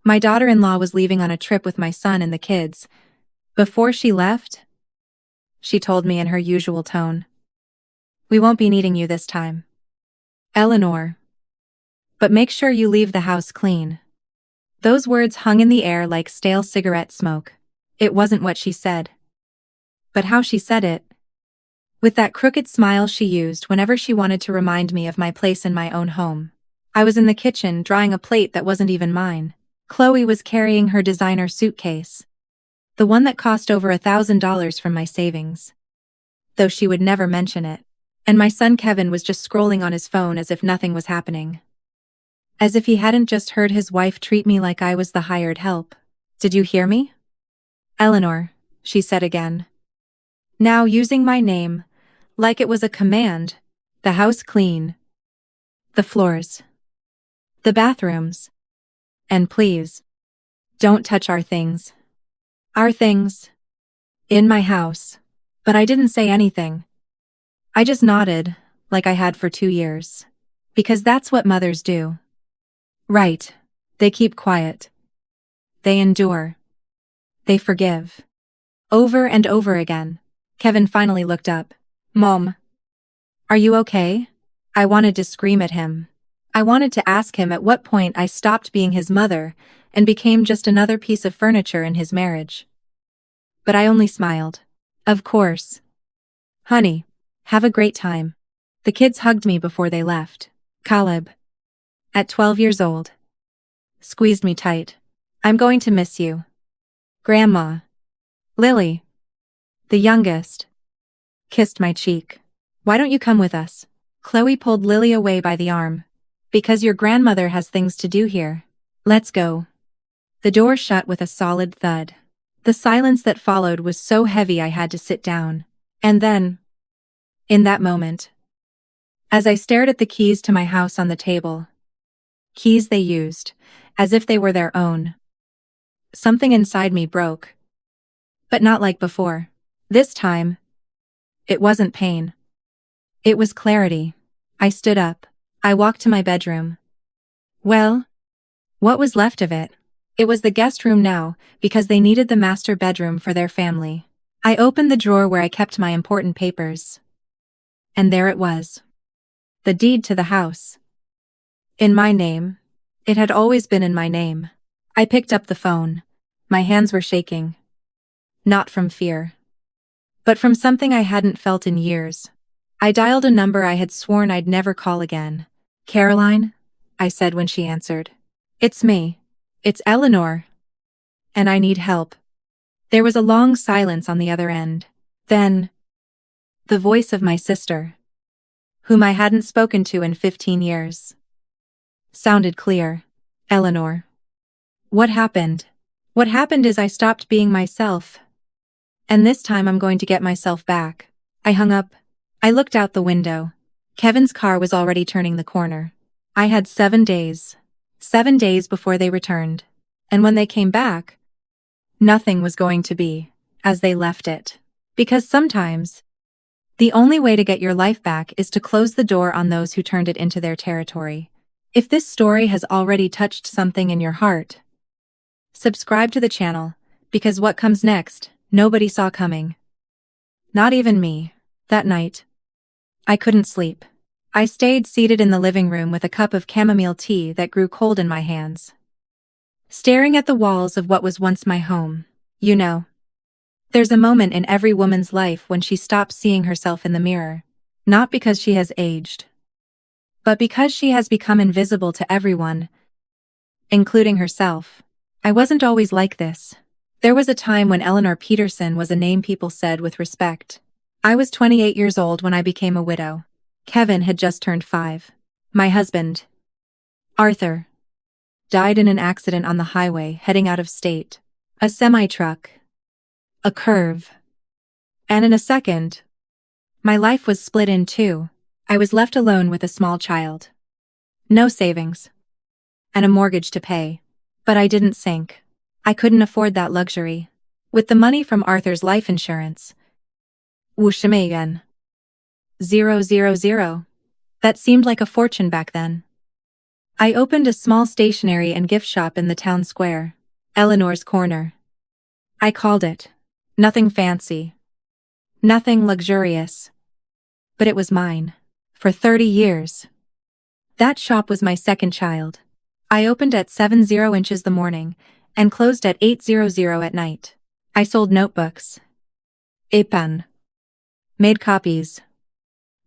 My daughter-in-law was leaving on a trip with my son and the kids. Before she left, she told me in her usual tone, "We won't be needing you this time, Eleanor. But make sure you leave the house clean." Those words hung in the air like stale cigarette smoke. It wasn't what she said, but how she said it. With that crooked smile she used whenever she wanted to remind me of my place in my own home. I was in the kitchen drying a plate that wasn't even mine. Chloe was carrying her designer suitcase, the one that cost over $1,000 from my savings, though she would never mention it. And my son Kevin was just scrolling on his phone as if nothing was happening. As if he hadn't just heard his wife treat me like I was the hired help. "Did you hear me, Eleanor?" she said again. Now using my name, like it was a command. "The house clean. The floors. The bathrooms. And please, don't touch our things. Our things. In my house." But I didn't say anything. I just nodded, like I had for 2 years. Because that's what mothers do. Right. They keep quiet. They endure. They forgive. Over and over again. Kevin finally looked up. "Mom, are you okay?" I wanted to scream at him. I wanted to ask him at what point I stopped being his mother and became just another piece of furniture in his marriage. But I only smiled. "Of course. Honey, have a great time." The kids hugged me before they left. Caleb, at 12 years old, squeezed me tight. "I'm going to miss you, Grandma." Lily, the youngest, kissed my cheek. "Why don't you come with us?" Chloe pulled Lily away by the arm. "Because your grandmother has things to do here. Let's go." The door shut with a solid thud. The silence that followed was so heavy I had to sit down. And then, in that moment, as I stared at the keys to my house on the table, keys they used, as if they were their own, something inside me broke. But not like before. This time, it wasn't pain. It was clarity. I stood up. I walked to my bedroom. Well, what was left of it? It was the guest room now, because they needed the master bedroom for their family. I opened the drawer where I kept my important papers. And there it was. The deed to the house. In my name. It had always been in my name. I picked up the phone. My hands were shaking. Not from fear, but from something I hadn't felt in years. I dialed a number I had sworn I'd never call again. "Caroline?" I said when she answered. "It's me. It's Eleanor. And I need help." There was a long silence on the other end. Then, the voice of my sister, whom I hadn't spoken to in 15 years, sounded clear. "Eleanor. What happened?" "What happened is I stopped being myself. And this time I'm going to get myself back." I hung up. I looked out the window. Kevin's car was already turning the corner. I had 7 days. 7 days before they returned. And when they came back, nothing was going to be as they left it. Because sometimes, the only way to get your life back is to close the door on those who turned it into their territory. If this story has already touched something in your heart, subscribe to the channel, because what comes next, nobody saw coming. Not even me. That night, I couldn't sleep. I stayed seated in the living room with a cup of chamomile tea that grew cold in my hands, staring at the walls of what was once my home. You know, there's a moment in every woman's life when she stops seeing herself in the mirror, not because she has aged, but because she has become invisible to everyone, including herself. I wasn't always like this. There was a time when Eleanor Peterson was a name people said with respect. I was 28 years old when I became a widow. Kevin had just turned 5. My husband, Arthur, died in an accident on the highway heading out of state. A semi-truck. A curve. And in a second, my life was split in two. I was left alone with a small child. No savings. And a mortgage to pay. But I didn't sink. I couldn't afford that luxury. With the money from Arthur's life insurance, 000. That seemed like a fortune back then. I opened a small stationery and gift shop in the town square, Eleanor's Corner. I called it. Nothing fancy. Nothing luxurious. But it was mine. For 30 years. That shop was my second child. I opened at 7:00 the morning and closed at 8:00 at night. I sold notebooks. Epan. Made copies.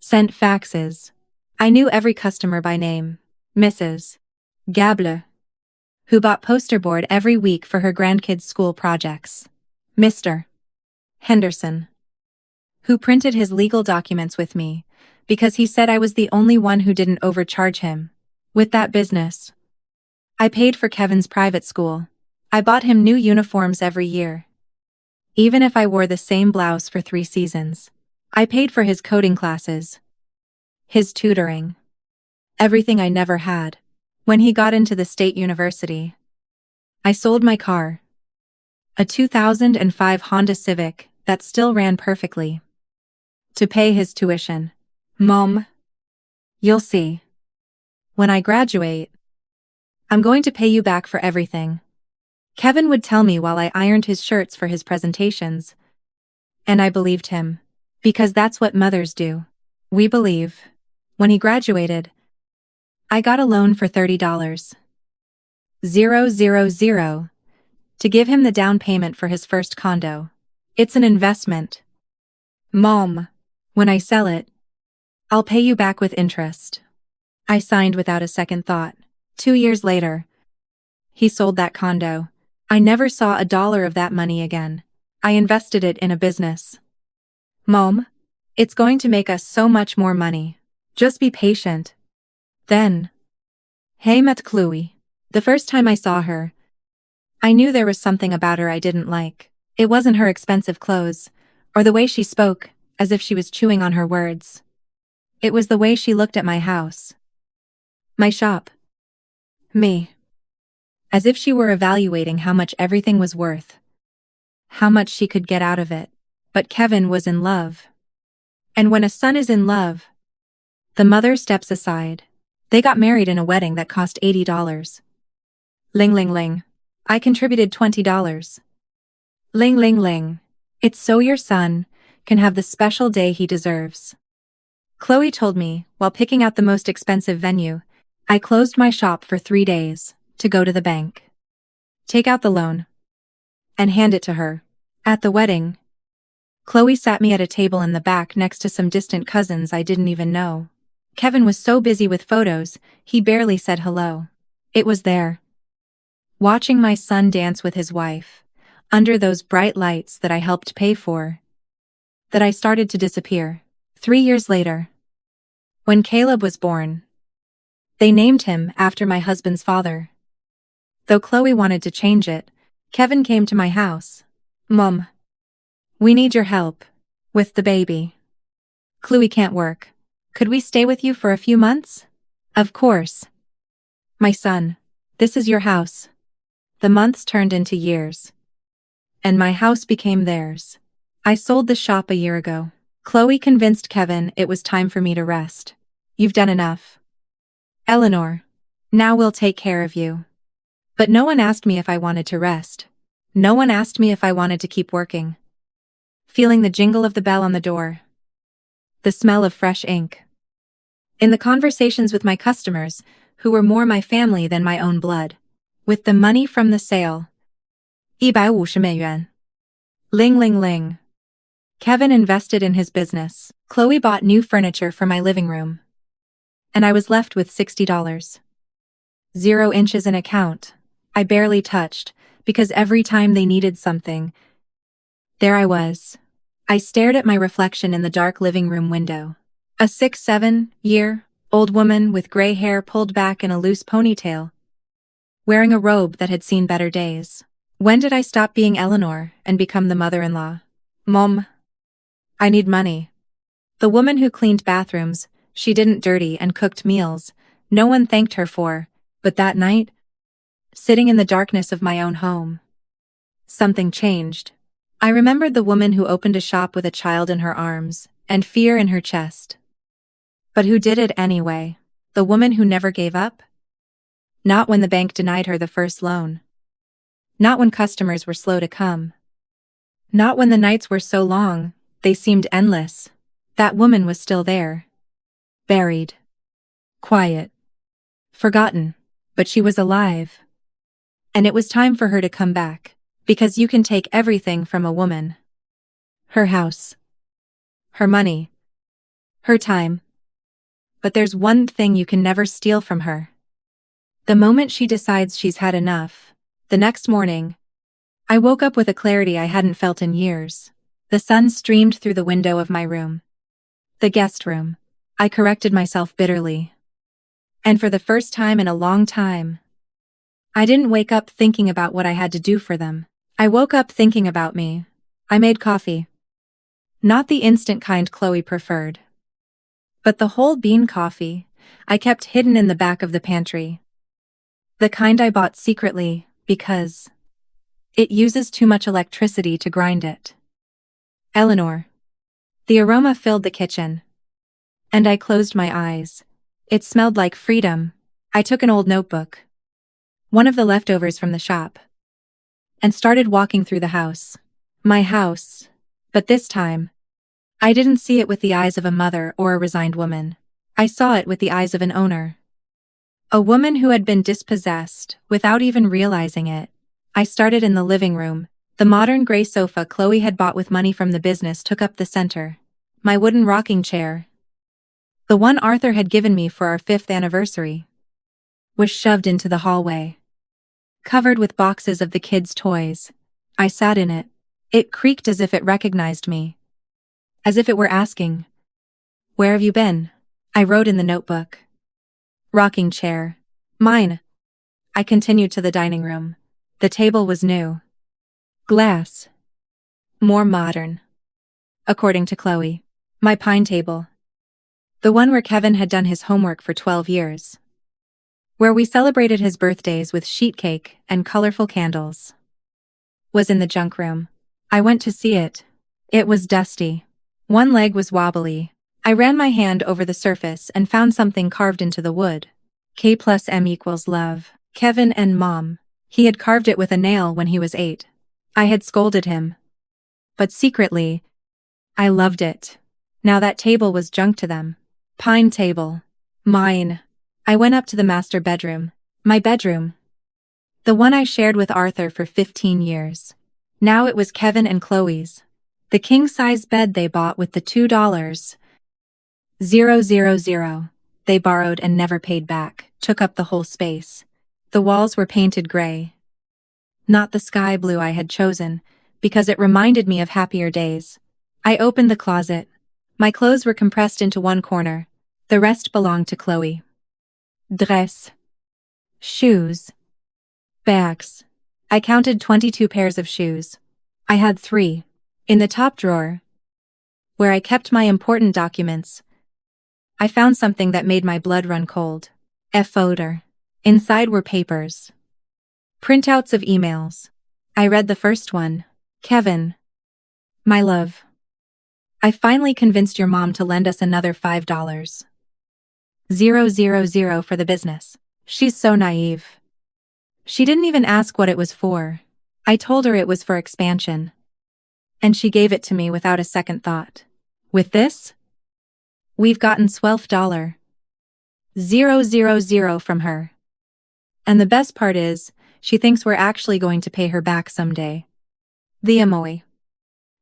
Sent faxes. I knew every customer by name. Mrs. Gable, who bought poster board every week for her grandkids' school projects. Mr. Henderson, who printed his legal documents with me, because he said I was the only one who didn't overcharge him. With that business, I paid for Kevin's private school. I bought him new uniforms every year. Even if I wore the same blouse for 3 seasons. I paid for his coding classes. His tutoring. Everything I never had. When he got into the state university, I sold my car. A 2005 Honda Civic that still ran perfectly. To pay his tuition. Mom, you'll see. When I graduate, I'm going to pay you back for everything. Kevin would tell me while I ironed his shirts for his presentations. And I believed him. Because that's what mothers do. We believe. When he graduated, I got a loan for $30,000 to give him the down payment for his first condo. It's an investment. Mom, when I sell it, I'll pay you back with interest. I signed without a second thought. 2 years later, he sold that condo. I never saw a dollar of that money again. I invested it in a business. Mom, it's going to make us so much more money. Just be patient. Then, hey met Chloe. The first time I saw her, I knew there was something about her I didn't like. It wasn't her expensive clothes, or the way she spoke, as if she was chewing on her words. It was the way she looked at my house. My shop. Me. As if she were evaluating how much everything was worth. How much she could get out of it. But Kevin was in love. And when a son is in love, the mother steps aside. They got married in a wedding that cost $80. Ling ling ling. I contributed $20. Ling ling ling. It's so your son can have the special day he deserves. Chloe told me, while picking out the most expensive venue, I closed my shop for 3 days to go to the bank, take out the loan, and hand it to her. At the wedding, Chloe sat me at a table in the back next to some distant cousins I didn't even know. Kevin was so busy with photos, he barely said hello. It was there, watching my son dance with his wife, under those bright lights that I helped pay for, that I started to disappear. 3 years later, when Caleb was born, they named him after my husband's father. Though Chloe wanted to change it, Kevin came to my house. Mom, we need your help with the baby. Chloe can't work. Could we stay with you for a few months? Of course. My son, this is your house. The months turned into years. And my house became theirs. I sold the shop a year ago. Chloe convinced Kevin it was time for me to rest. You've done enough. Eleanor, now we'll take care of you. But no one asked me if I wanted to rest. No one asked me if I wanted to keep working. Feeling the jingle of the bell on the door. The smell of fresh ink. In the conversations with my customers, who were more my family than my own blood. With the money from the sale. 150美元. Ling ling ling. Kevin invested in his business. Chloe bought new furniture for my living room. And I was left with $60. 0 inches in account. I barely touched, because every time they needed something, there I was. I stared at my reflection in the dark living room window. A 6-7-year-old woman with gray hair pulled back in a loose ponytail, wearing a robe that had seen better days. When did I stop being Eleanor and become the mother-in-law? Mom, I need money. The woman who cleaned bathrooms, she didn't dirty and cooked meals, no one thanked her for, but that night, sitting in the darkness of my own home, something changed. I remembered the woman who opened a shop with a child in her arms and fear in her chest. But who did it anyway? The woman who never gave up? Not when the bank denied her the first loan. Not when customers were slow to come. Not when the nights were so long, they seemed endless. That woman was still there. Buried. Quiet. Forgotten. But she was alive. And it was time for her to come back. Because you can take everything from a woman. Her house. Her money. Her time. But there's one thing you can never steal from her. The moment she decides she's had enough. The next morning, I woke up with a clarity I hadn't felt in years. The sun streamed through the window of my room. The guest room. I corrected myself bitterly. And for the first time in a long time, I didn't wake up thinking about what I had to do for them. I woke up thinking about me. I made coffee. Not the instant kind Chloe preferred, but the whole bean coffee I kept hidden in the back of the pantry. The kind I bought secretly because it uses too much electricity to grind it. Eleanor. The aroma filled the kitchen. And I closed my eyes. It smelled like freedom. I took an old notebook, one of the leftovers from the shop, and started walking through the house. My house. But this time, I didn't see it with the eyes of a mother or a resigned woman. I saw it with the eyes of an owner. A woman who had been dispossessed without even realizing it. I started in the living room. The modern gray sofa Chloe had bought with money from the business took up the center. My wooden rocking chair, the one Arthur had given me for our 5th anniversary, was shoved into the hallway. Covered with boxes of the kids' toys, I sat in it. It creaked as if it recognized me. As if it were asking, "Where have you been?" I wrote in the notebook. Rocking chair. Mine. I continued to the dining room. The table was new. Glass. More modern. According to Chloe. My pine table. The one where Kevin had done his homework for 12 years. Where we celebrated his birthdays with sheet cake and colorful candles. Was in the junk room. I went to see it. It was dusty. One leg was wobbly. I ran my hand over the surface and found something carved into the wood. K+M=love. Kevin and Mom. He had carved it with a nail when he was 8. I had scolded him. But secretly, I loved it. Now that table was junk to them. Pine table. Mine. I went up to the master bedroom. My bedroom. The one I shared with Arthur for 15 years. Now it was Kevin and Chloe's. The king-size bed they bought with the $2,000 they borrowed and never paid back took up the whole space. The walls were painted gray. Not the sky blue I had chosen, because it reminded me of happier days. I opened the closet. My clothes were compressed into one corner. The rest belonged to Chloe. Dress. Shoes. Bags. I counted 22 pairs of shoes. I had 3. In the top drawer, where I kept my important documents, I found something that made my blood run cold. A folder. Inside were papers. Printouts of emails. I read the first one. Kevin. My love. I finally convinced your mom to lend us another $5,000 for the business. She's so naive. She didn't even ask what it was for. I told her it was for expansion. And she gave it to me without a second thought. With this, we've gotten $12,000 from her. And the best part is, she thinks we're actually going to pay her back someday. The emoji.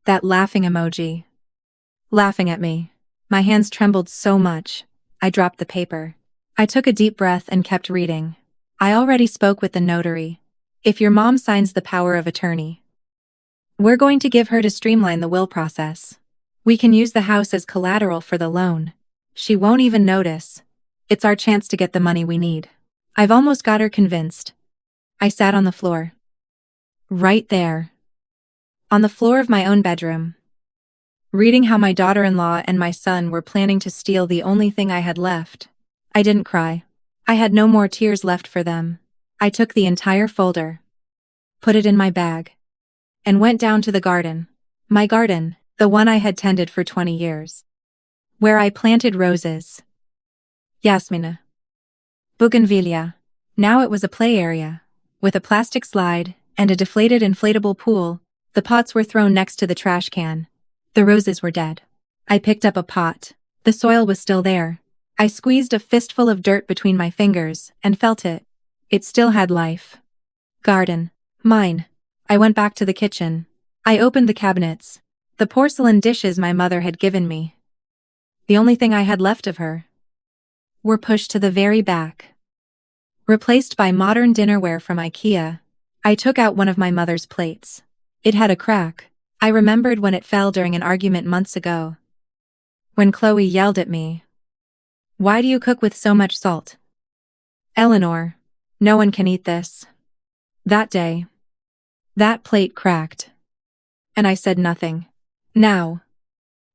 That laughing emoji. Laughing at me. My hands trembled so much, I dropped the paper. I took a deep breath and kept reading. I already spoke with the notary. If your mom signs the power of attorney, we're going to give her to streamline the will process. We can use the house as collateral for the loan. She won't even notice. It's our chance to get the money we need. I've almost got her convinced. I sat on the floor. Right there. On the floor of my own bedroom. Reading how my daughter-in-law and my son were planning to steal the only thing I had left. I didn't cry. I had no more tears left for them. I took the entire folder, put it in my bag, and went down to the garden. My garden, the one I had tended for 20 years. Where I planted roses. Yasmina. Bougainvillea. Now it was a play area, with a plastic slide and a deflated inflatable pool. The pots were thrown next to the trash can. The roses were dead. I picked up a pot. The soil was still there. I squeezed a fistful of dirt between my fingers and felt it. It still had life. Garden. Mine. I went back to the kitchen. I opened the cabinets. The porcelain dishes my mother had given me, the only thing I had left of her, were pushed to the very back. Replaced by modern dinnerware from IKEA. I took out one of my mother's plates. It had a crack. I remembered when it fell during an argument months ago, when Chloe yelled at me, "Why do you cook with so much salt? Eleanor, no one can eat this." That day, that plate cracked, and I said nothing. Now,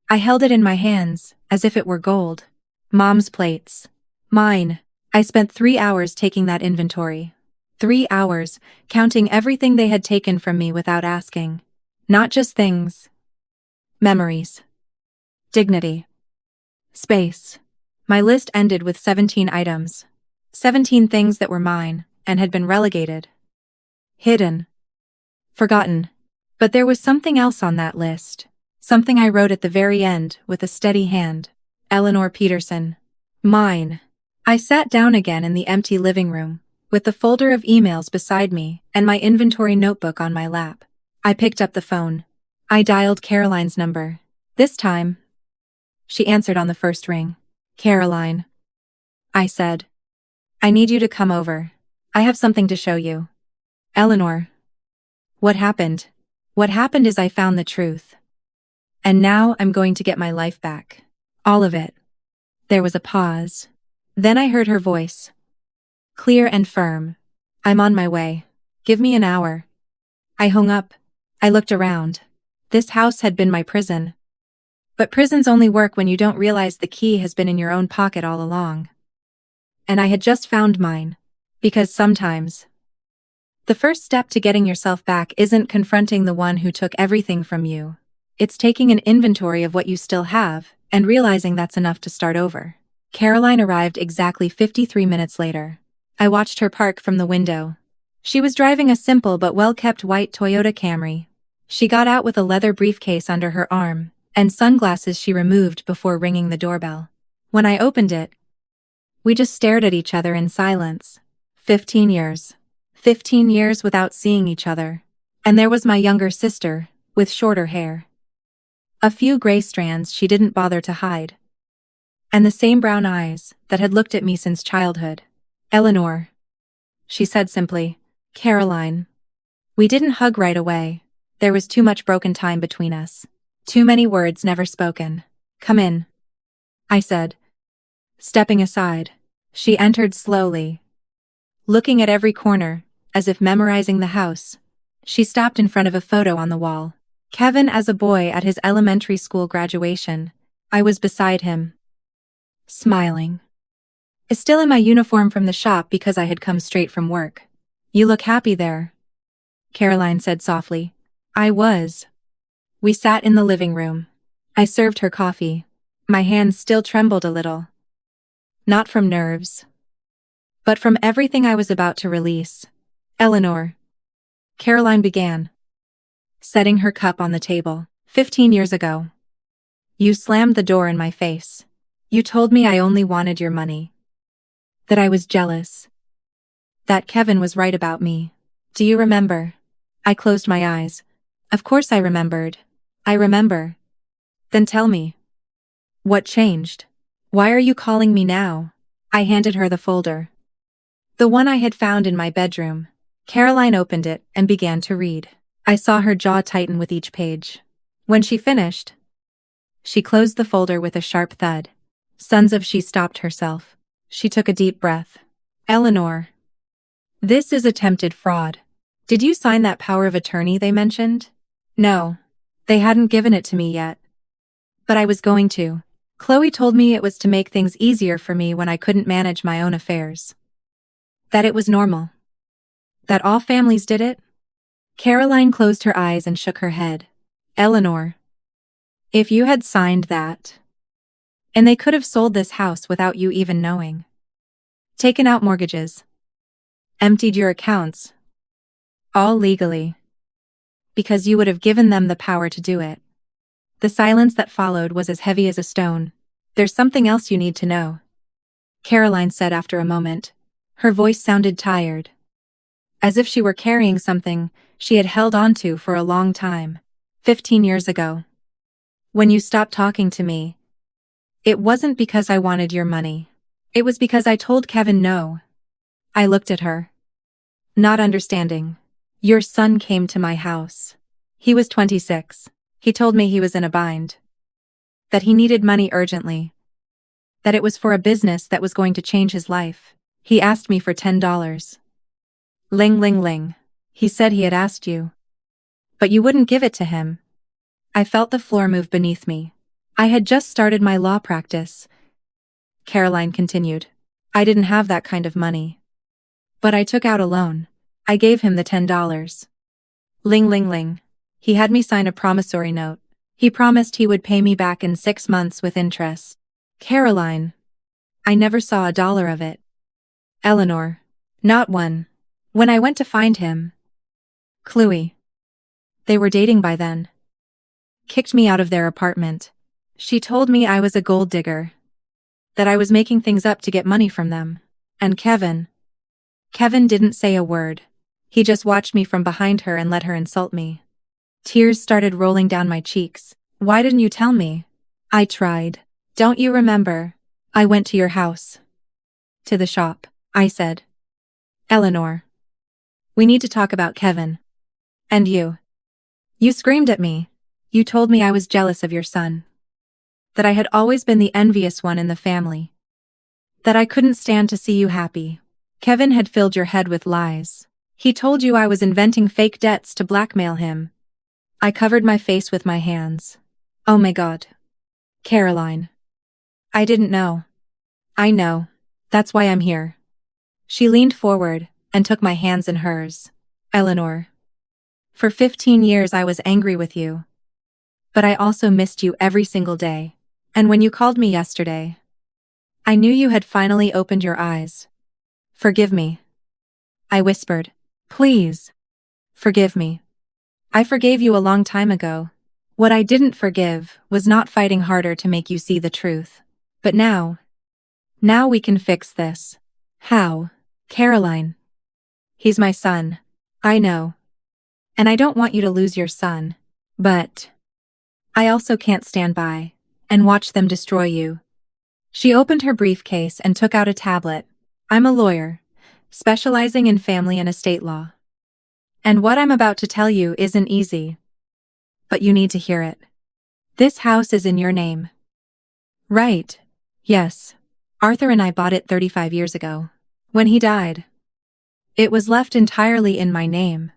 I held it in my hands, as if it were gold. Mom's plates. Mine. I spent 3 hours taking that inventory. 3 hours, counting everything they had taken from me without asking. Not just things. Memories. Dignity. Space. My list ended with 17 items. 17 things that were mine, and had been relegated. Hidden. Forgotten. But there was something else on that list. Something I wrote at the very end with a steady hand. Eleanor Peterson. Mine. I sat down again in the empty living room, with the folder of emails beside me and my inventory notebook on my lap. I picked up the phone. I dialed Caroline's number. This time, she answered on the first ring. "Caroline," I said. "I need you to come over. I have something to show you." "Eleanor." "What happened?" "What happened is I found the truth. And now I'm going to get my life back. All of it." There was a pause. Then I heard her voice. Clear and firm. "I'm on my way. Give me an hour." I hung up. I looked around. This house had been my prison. But prisons only work when you don't realize the key has been in your own pocket all along. And I had just found mine. Because sometimes, the first step to getting yourself back isn't confronting the one who took everything from you. It's taking an inventory of what you still have, and realizing that's enough to start over. Caroline arrived exactly 53 minutes later. I watched her park from the window. She was driving a simple but well-kept white Toyota Camry. She got out with a leather briefcase under her arm, and sunglasses she removed before ringing the doorbell. When I opened it, we just stared at each other in silence. 15 years. 15 years without seeing each other. And there was my younger sister, with shorter hair. A few gray strands she didn't bother to hide. And the same brown eyes that had looked at me since childhood. "Eleanor," she said simply. "Caroline." We didn't hug right away. There was too much broken time between us. Too many words never spoken. "Come in," I said. Stepping aside, she entered slowly, looking at every corner, as if memorizing the house. She stopped in front of a photo on the wall. Kevin as a boy at his elementary school graduation. I was beside him, smiling. Still in my uniform from the shop because I had come straight from work. "You look happy there," Caroline said softly. I was. We sat in the living room. I served her coffee. My hands still trembled a little. Not from nerves, but from everything I was about to release. "Eleanor," Caroline began, setting her cup on the table. 15 years ago, you slammed the door in my face. You told me I only wanted your money. That I was jealous. That Kevin was right about me. Do you remember? I closed my eyes. Of course I remembered. I remember. Then tell me. What changed? Why are you calling me now? I handed her the folder. The one I had found in my bedroom. Caroline opened it and began to read. I saw her jaw tighten with each page. When she finished, she closed the folder with a sharp thud. Sons of she stopped herself. She took a deep breath. Eleanor. This is attempted fraud. Did you sign that power of attorney they mentioned? No. They hadn't given it to me yet. But I was going to. Chloe told me it was to make things easier for me when I couldn't manage my own affairs. That it was normal. That all families did it? Caroline closed her eyes and shook her head. Eleanor. If you had signed that. And they could have sold this house without you even knowing. Taken out mortgages. emptied your accounts. All legally. Because you would have given them the power to do it. The silence that followed was as heavy as a stone. There's something else you need to know, Caroline said after a moment. Her voice sounded tired, as if she were carrying something she had held onto for a long time. 15 years ago, when you stopped talking to me, it wasn't because I wanted your money. It was because I told Kevin no. I looked at her, not understanding. Your son came to my house. He was 26. He told me he was in a bind, that he needed money urgently, that it was for a business that was going to change his life. He asked me for $10. Ling ling ling. He said he had asked you, but you wouldn't give it to him. I felt the floor move beneath me. I had just started my law practice, Caroline continued. I didn't have that kind of money. But I took out a loan. I gave him the $10. Ling ling ling. He had me sign a promissory note. He promised he would pay me back in 6 months with interest. Caroline. I never saw $1 of it. Eleanor. Not one. When I went to find him, Chloe, they were dating by then, kicked me out of their apartment. She told me I was a gold digger, that I was making things up to get money from them. And Kevin didn't say a word. He just watched me from behind her and let her insult me. Tears started rolling down my cheeks. Why didn't you tell me? I tried. Don't you remember? I went to your house. To the shop, I said. Eleanor. We need to talk about Kevin. And you. You screamed at me. You told me I was jealous of your son. That I had always been the envious one in the family. That I couldn't stand to see you happy. Kevin had filled your head with lies. He told you I was inventing fake debts to blackmail him. I covered my face with my hands. Oh my God. Caroline. I didn't know. I know. That's why I'm here. She leaned forward and took my hands in hers. Eleanor. For 15 years I was angry with you. But I also missed you every single day. And when you called me yesterday, I knew you had finally opened your eyes. Forgive me. I whispered. Please. Forgive me. I forgave you a long time ago. What I didn't forgive was not fighting harder to make you see the truth. But now we can fix this. How? Caroline. He's my son. I know. And I don't want you to lose your son. But I also can't stand by and watch them destroy you. She opened her briefcase and took out a tablet. I'm a lawyer, specializing in family and estate law. And what I'm about to tell you isn't easy. But you need to hear it. This house is in your name. Right. Yes. Arthur and I bought it 35 years ago. When he died, it was left entirely in my name.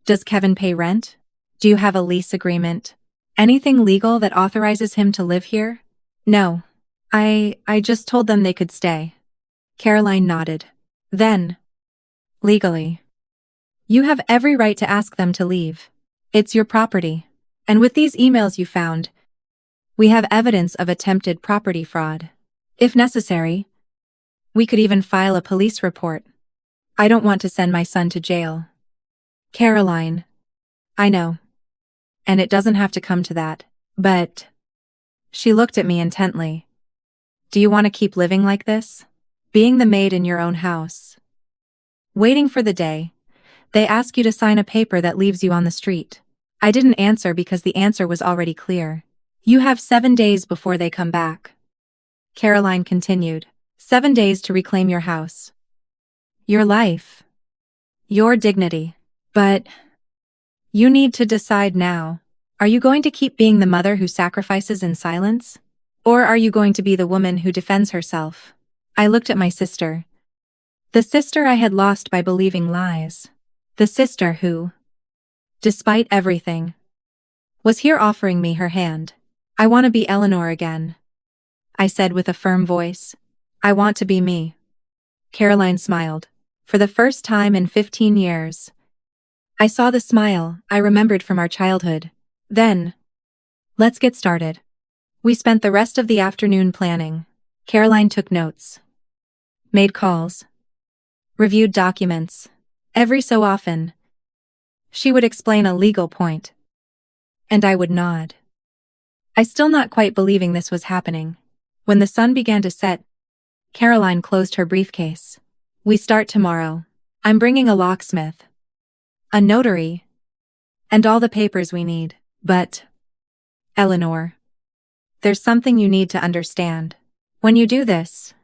Does Kevin pay rent? Do you have a lease agreement? Anything legal that authorizes him to live here? No. I just told them they could stay. Caroline nodded. Then, legally, you have every right to ask them to leave. It's your property. And with these emails you found, we have evidence of attempted property fraud. If necessary, we could even file a police report. I don't want to send my son to jail. Caroline. I know. And it doesn't have to come to that. But she looked at me intently. Do you want to keep living like this? Being the maid in your own house? Waiting for the day they ask you to sign a paper that leaves you on the street? I didn't answer because the answer was already clear. You have 7 days before they come back. Caroline continued. 7 days to reclaim your house. Your life. Your dignity. But you need to decide now. Are you going to keep being the mother who sacrifices in silence? Or are you going to be the woman who defends herself? I looked at my sister. The sister I had lost by believing lies. The sister who, despite everything, was here offering me her hand. I want to be Eleanor again, I said with a firm voice. I want to be me. Caroline smiled. For the first time in 15 years. I saw the smile I remembered from our childhood. Then, let's get started. We spent the rest of the afternoon planning. Caroline took notes, made calls, reviewed documents. Every so often, she would explain a legal point, and I would nod. I still not quite believing this was happening. When the sun began to set, Caroline closed her briefcase. We start tomorrow. I'm bringing a locksmith, a notary, and all the papers we need. But, Eleanor, there's something you need to understand. When you do this,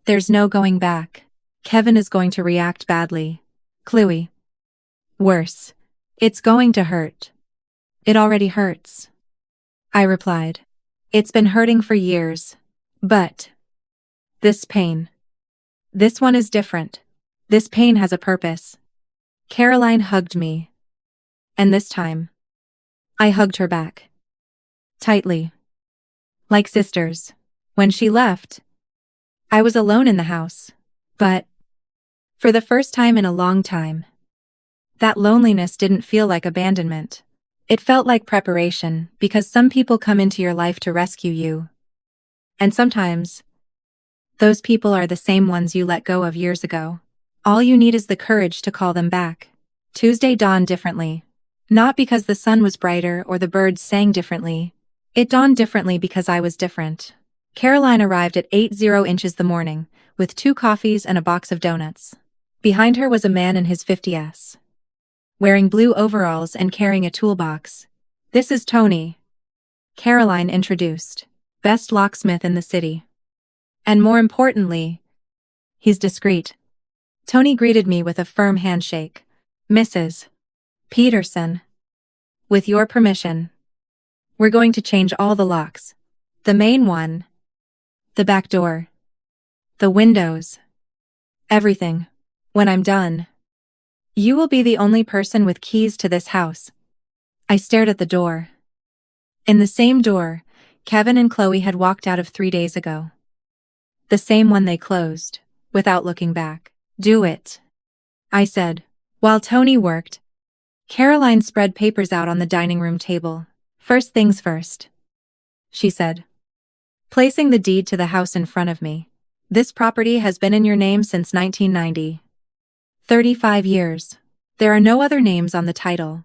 there's no going back. Kevin is going to react badly. Chloe. Worse. It's going to hurt. It already hurts. I replied. It's been hurting for years. But this pain. This one is different. This pain has a purpose. Caroline hugged me. And this time, I hugged her back. Tightly. Like sisters. When she left, I was alone in the house. But, for the first time in a long time, that loneliness didn't feel like abandonment. It felt like preparation, because some people come into your life to rescue you. And sometimes, those people are the same ones you let go of years ago. All you need is the courage to call them back. Tuesday dawned differently. Not because the sun was brighter or the birds sang differently. It dawned differently because I was different. Caroline arrived at 8:00 inches the morning, with 2 coffees and a box of donuts. Behind her was a man in his 50s. Wearing blue overalls and carrying a toolbox. This is Tony. Caroline introduced. Best locksmith in the city. And more importantly, he's discreet. Tony greeted me with a firm handshake. Mrs. Peterson. With your permission, we're going to change all the locks. The main one. The back door. The windows. Everything. When I'm done, you will be the only person with keys to this house. I stared at the door. In the same door, Kevin and Chloe had walked out of 3 days ago. The same one they closed, without looking back. Do it, I said. While Tony worked, Caroline spread papers out on the dining room table. First things first, she said, placing the deed to the house in front of me. This property has been in your name since 1990. 35 years. There are no other names on the title.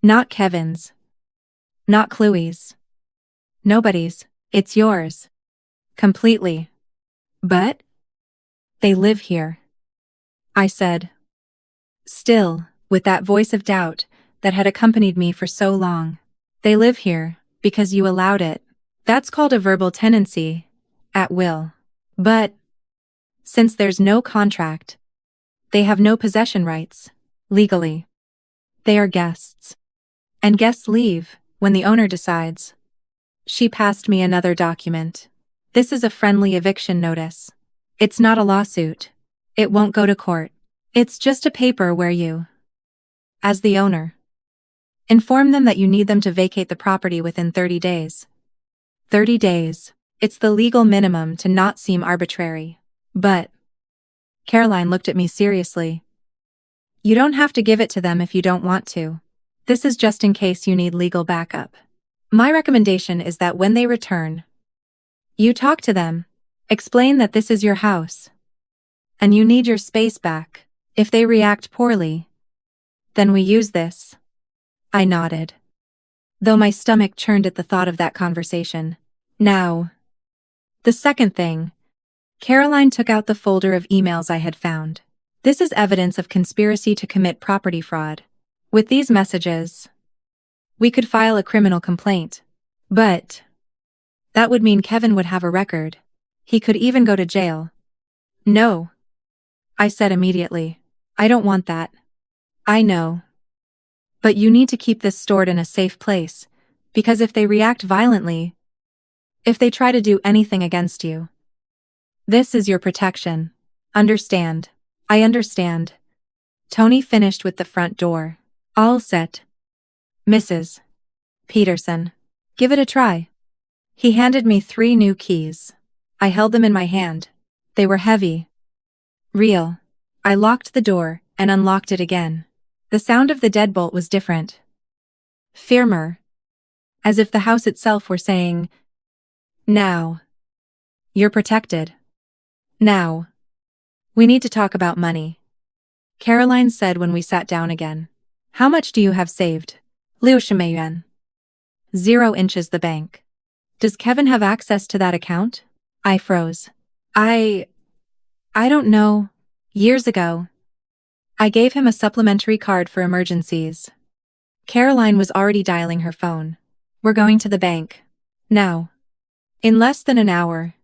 Not Kevin's. Not Chloe's. Nobody's. It's yours. Completely. But they live here, I said. Still, with that voice of doubt that had accompanied me for so long. They live here because you allowed it. That's called a verbal tenancy, at will. But since there's no contract, they have no possession rights, legally. They are guests. And guests leave when the owner decides. She passed me another document. This is a friendly eviction notice. It's not a lawsuit. It won't go to court. It's just a paper where you, as the owner, inform them that you need them to vacate the property within 30 days. 30 days. It's the legal minimum to not seem arbitrary. But Caroline looked at me seriously. You don't have to give it to them if you don't want to. This is just in case you need legal backup. My recommendation is that when they return, you talk to them, explain that this is your house, and you need your space back. If they react poorly, then we use this. I nodded, though my stomach churned at the thought of that conversation. Now, the second thing. Caroline took out the folder of emails I had found. This is evidence of conspiracy to commit property fraud. With these messages, we could file a criminal complaint. But that would mean Kevin would have a record. He could even go to jail. No, I said immediately. I don't want that. I know. But you need to keep this stored in a safe place, because if they react violently, if they try to do anything against you, this is your protection. Understand? I understand. Tony finished with the front door. All set. Mrs. Peterson. Give it a try. He handed me 3 new keys. I held them in my hand. They were heavy. Real. I locked the door and unlocked it again. The sound of the deadbolt was different. Firmer. As if the house itself were saying, now. You're protected. Now. We need to talk about money, Caroline said when we sat down again. How much do you have saved? 60,000 yuan. 0 inches the bank. Does Kevin have access to that account? I froze. I don't know. Years ago, I gave him a supplementary card for emergencies. Caroline was already dialing her phone. We're going to the bank. Now. In less than an hour.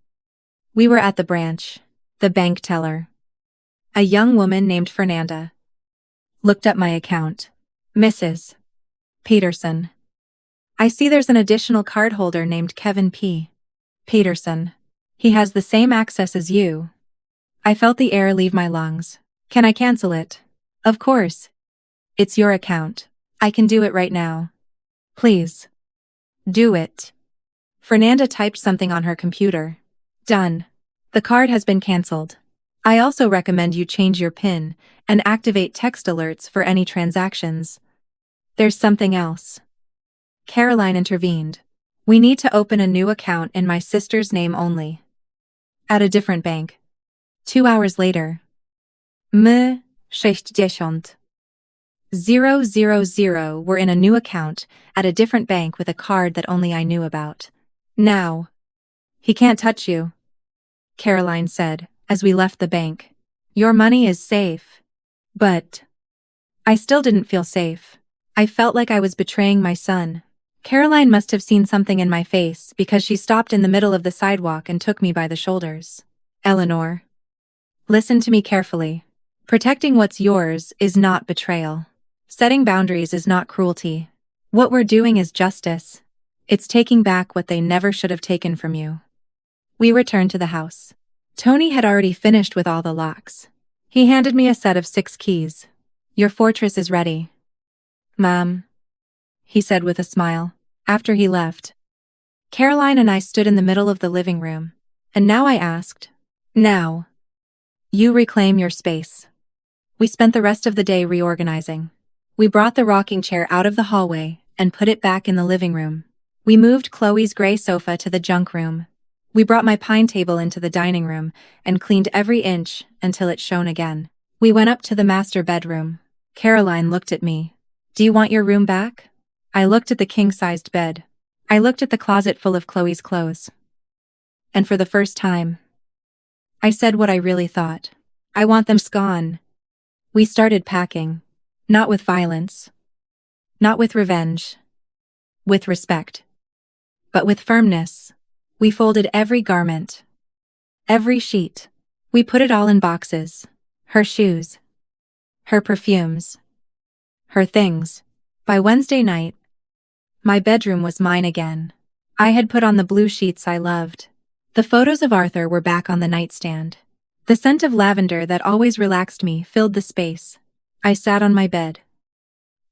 We were at the branch. The bank teller, a young woman named Fernanda, looked up my account. Mrs. Peterson. I see there's an additional cardholder named Kevin P. Peterson. He has the same access as you. I felt the air leave my lungs. Can I cancel it? Of course. It's your account. I can do it right now. Please. Do it. Fernanda typed something on her computer. Done. The card has been cancelled. I also recommend you change your PIN and activate text alerts for any transactions. There's something else. Caroline intervened. We need to open a new account in my sister's name only. At a different bank. 2 hours later. 60,000 were in a new account at a different bank with a card that only I knew about. Now. He can't touch you, Caroline said, as we left the bank. Your money is safe. But I still didn't feel safe. I felt like I was betraying my son. Caroline must have seen something in my face because she stopped in the middle of the sidewalk and took me by the shoulders. Eleanor. Listen to me carefully. Protecting what's yours is not betrayal. Setting boundaries is not cruelty. What we're doing is justice. It's taking back what they never should have taken from you. We returned to the house. Tony had already finished with all the locks. He handed me a set of 6 keys. Your fortress is ready. Mom, he said with a smile, after he left. Caroline and I stood in the middle of the living room. And now I asked, now, you reclaim your space. We spent the rest of the day reorganizing. We brought the rocking chair out of the hallway and put it back in the living room. We moved Chloe's gray sofa to the junk room. We brought my pine table into the dining room and cleaned every inch until it shone again. We went up to the master bedroom. Caroline looked at me. Do you want your room back? I looked at the king-sized bed. I looked at the closet full of Chloe's clothes. And for the first time, I said what I really thought. I want them gone. We started packing. Not with violence. Not with revenge. With respect. But with firmness. We folded every garment. Every sheet. We put it all in boxes. Her shoes. Her perfumes. Her things. By Wednesday night, my bedroom was mine again. I had put on the blue sheets I loved. The photos of Arthur were back on the nightstand. The scent of lavender that always relaxed me filled the space. I sat on my bed.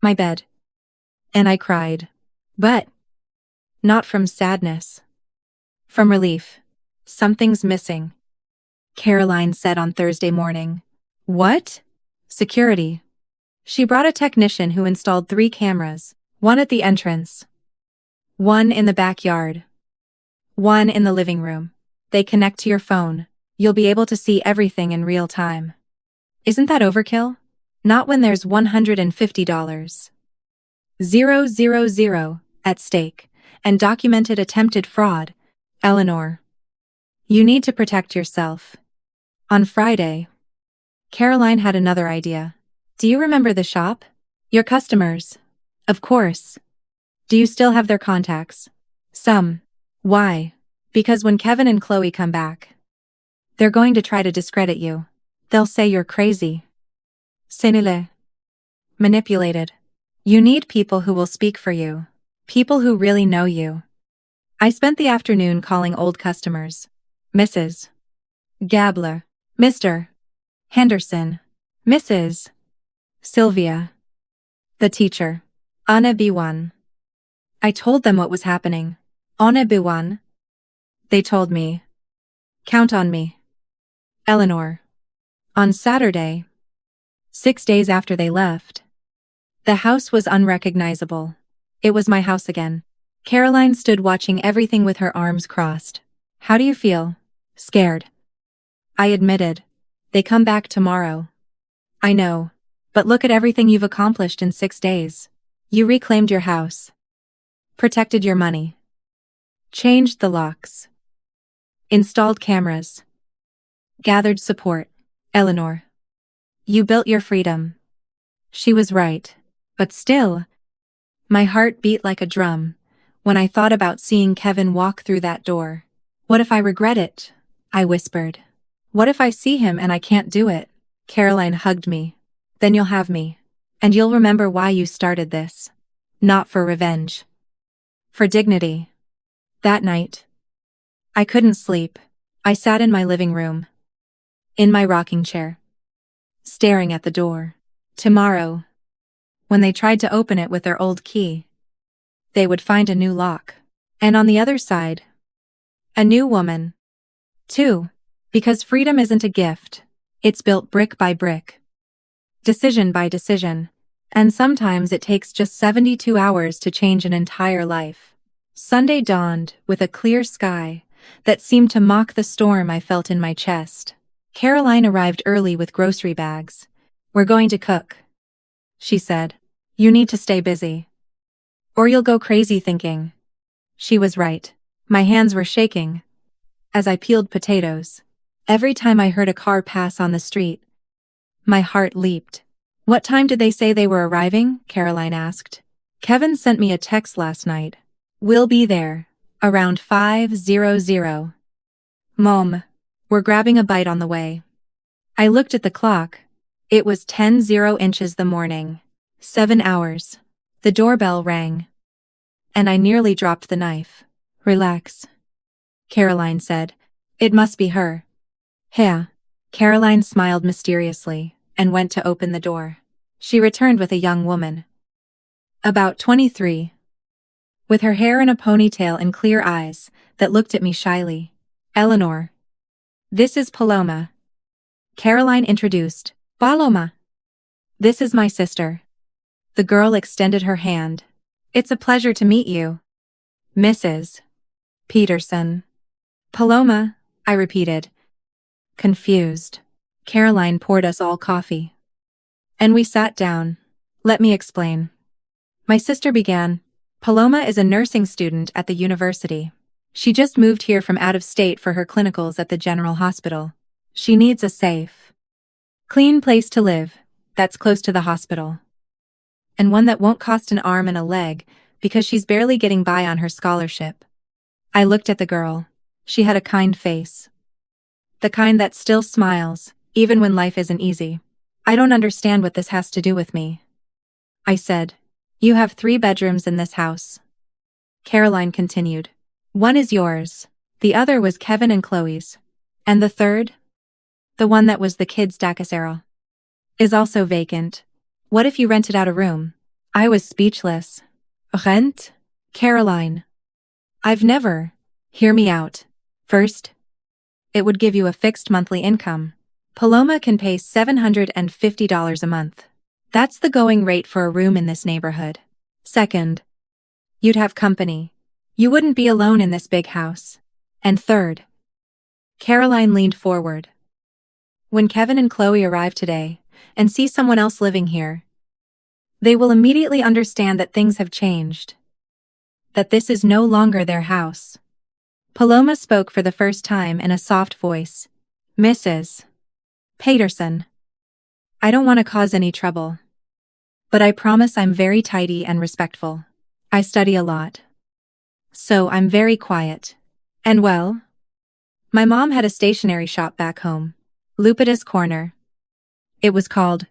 My bed. And I cried. But not from sadness. From relief. Something's missing. Caroline said on Thursday morning. What? Security. She brought a technician who installed 3 cameras, 1 at the entrance, 1 in the backyard, 1 in the living room. They connect to your phone. You'll be able to see everything in real time. Isn't that overkill? Not when there's $150. 000 at stake, and documented attempted fraud. Eleanor. You need to protect yourself. On Friday, Caroline had another idea. Do you remember the shop? Your customers. Of course. Do you still have their contacts? Some. Why? Because when Kevin and Chloe come back, they're going to try to discredit you. They'll say you're crazy. Sénile. Manipulated. You need people who will speak for you. People who really know you. I spent the afternoon calling old customers. Mrs. Gabler. Mr. Henderson. Mrs. Sylvia. The teacher. Anna B1. I told them what was happening. Anna B1. They told me. Count on me. Eleanor. On Saturday, 6 days after they left, the house was unrecognizable. It was my house again. Caroline stood watching everything with her arms crossed. How do you feel? Scared. I admitted. They come back tomorrow. I know. But look at everything you've accomplished in 6 days. You reclaimed your house. Protected your money. Changed the locks. Installed cameras. Gathered support. Eleanor. You built your freedom. She was right. But still, my heart beat like a drum when I thought about seeing Kevin walk through that door. What if I regret it? I whispered. What if I see him and I can't do it? Caroline hugged me. Then you'll have me. And you'll remember why you started this. Not for revenge. For dignity. That night, I couldn't sleep. I sat in my living room. In my rocking chair. Staring at the door. Tomorrow, when they tried to open it with their old key, they would find a new lock. And on the other side, a new woman. 2. Because freedom isn't a gift. It's built brick by brick. Decision by decision. And sometimes it takes just 72 hours to change an entire life. Sunday dawned with a clear sky that seemed to mock the storm I felt in my chest. Caroline arrived early with grocery bags. We're going to cook, she said. You need to stay busy. Or you'll go crazy thinking. She was right. My hands were shaking as I peeled potatoes. Every time I heard a car pass on the street, my heart leaped. What time did they say they were arriving? Caroline asked. Kevin sent me a text last night. We'll be there. Around 5:00. Mom, we're grabbing a bite on the way. I looked at the clock. It was 10:00 the morning. 7 hours. The doorbell rang. And I nearly dropped the knife. Relax, Caroline said. It must be her. Yeah. Caroline smiled mysteriously and went to open the door. She returned with a young woman. About 23. With her hair in a ponytail and clear eyes that looked at me shyly. Eleanor. This is Paloma. Caroline introduced. Paloma. This is my sister. The girl extended her hand. It's a pleasure to meet you. Mrs. Peterson. Paloma, I repeated. Confused. Caroline poured us all coffee. And we sat down. Let me explain. My sister began. Paloma is a nursing student at the university. She just moved here from out of state for her clinicals at the general hospital. She needs a safe, clean place to live that's close to the hospital. And one that won't cost an arm and a leg because she's barely getting by on her scholarship. I looked at the girl. She had a kind face. The kind that still smiles, even when life isn't easy. I don't understand what this has to do with me, I said. You have 3 bedrooms in this house. Caroline continued. One is yours. The other was Kevin and Chloe's. And the third? The one that was the kids' dacasero. Is also vacant. What if you rented out a room? I was speechless. Rent? Caroline. I've never. Hear me out. First, it would give you a fixed monthly income. Paloma can pay $750 a month. That's the going rate for a room in this neighborhood. Second, you'd have company. You wouldn't be alone in this big house. And third, Caroline leaned forward. When Kevin and Chloe arrive today and see someone else living here, they will immediately understand that things have changed. That this is no longer their house. Paloma spoke for the first time in a soft voice. Mrs. Peterson. I don't want to cause any trouble. But I promise I'm very tidy and respectful. I study a lot. So I'm very quiet. And well, my mom had a stationery shop back home. Lupita's Corner. It was called.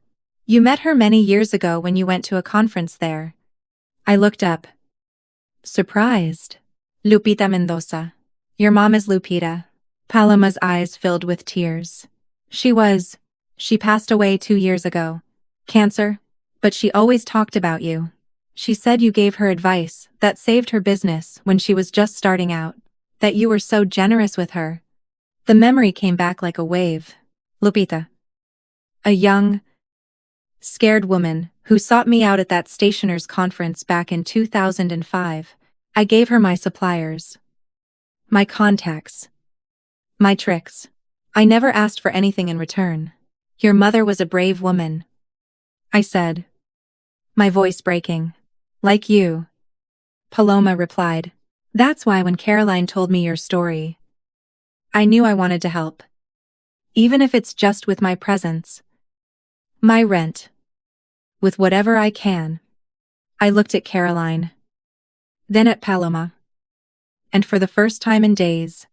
You met her many years ago when you went to a conference there. I looked up. Surprised. Lupita Mendoza. Your mom is Lupita. Paloma's eyes filled with tears. She passed away 2 years ago. Cancer. But she always talked about you. She said you gave her advice that saved her business when she was just starting out. That you were so generous with her. The memory came back like a wave. Lupita. A young, scared woman who sought me out at that stationer's conference back in 2005. I gave her my suppliers. My contacts. My tricks. I never asked for anything in return. Your mother was a brave woman, I said, my voice breaking. Like you, Paloma replied. That's why when Caroline told me your story, I knew I wanted to help. Even if it's just with my presence. My rent. With whatever I can. I looked at Caroline. Then at Paloma. And for the first time in days,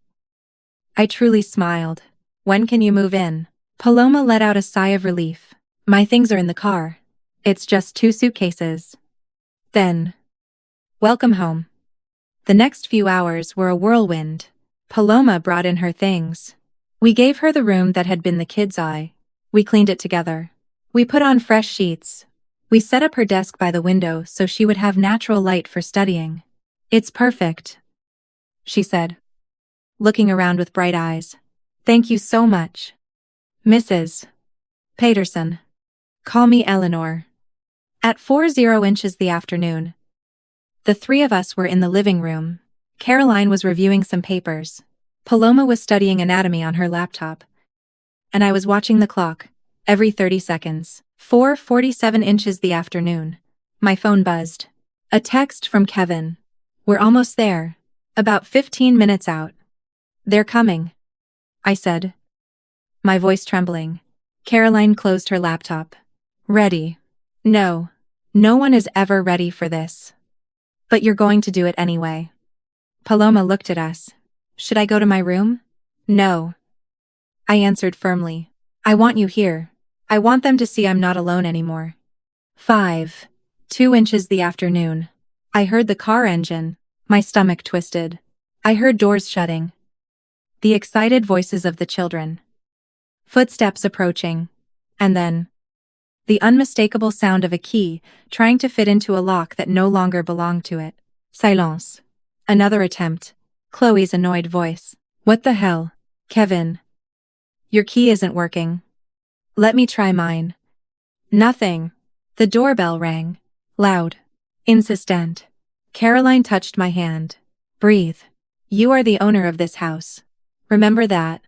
I truly smiled. When can you move in? Paloma let out a sigh of relief. My things are in the car. It's just 2 suitcases. Then, welcome home. The next few hours were a whirlwind. Paloma brought in her things. We gave her the room that had been the kids' eye. We cleaned it together. We put on fresh sheets. We set up her desk by the window so she would have natural light for studying. It's perfect, she said, looking around with bright eyes. Thank you so much, Mrs. Paterson. Call me Eleanor. At 4:00 the afternoon, the 3 of us were in the living room. Caroline was reviewing some papers. Paloma was studying anatomy on her laptop. And I was watching the clock, every 30 seconds. 4:47 the afternoon. My phone buzzed. A text from Kevin. We're almost there. About 15 minutes out. They're coming, I said, my voice trembling. Caroline closed her laptop. Ready? No. No one is ever ready for this. But you're going to do it anyway. Paloma looked at us. Should I go to my room? No. I answered firmly. I want you here. I want them to see I'm not alone anymore. 5:02 the afternoon. I heard the car engine. My stomach twisted. I heard doors shutting. The excited voices of the children. Footsteps approaching. And then, the unmistakable sound of a key trying to fit into a lock that no longer belonged to it. Silence. Another attempt. Chloe's annoyed voice. What the hell, Kevin? Your key isn't working. Let me try mine. Nothing. The doorbell rang. Loud. Insistent. Caroline touched my hand. Breathe. You are the owner of this house. Remember that.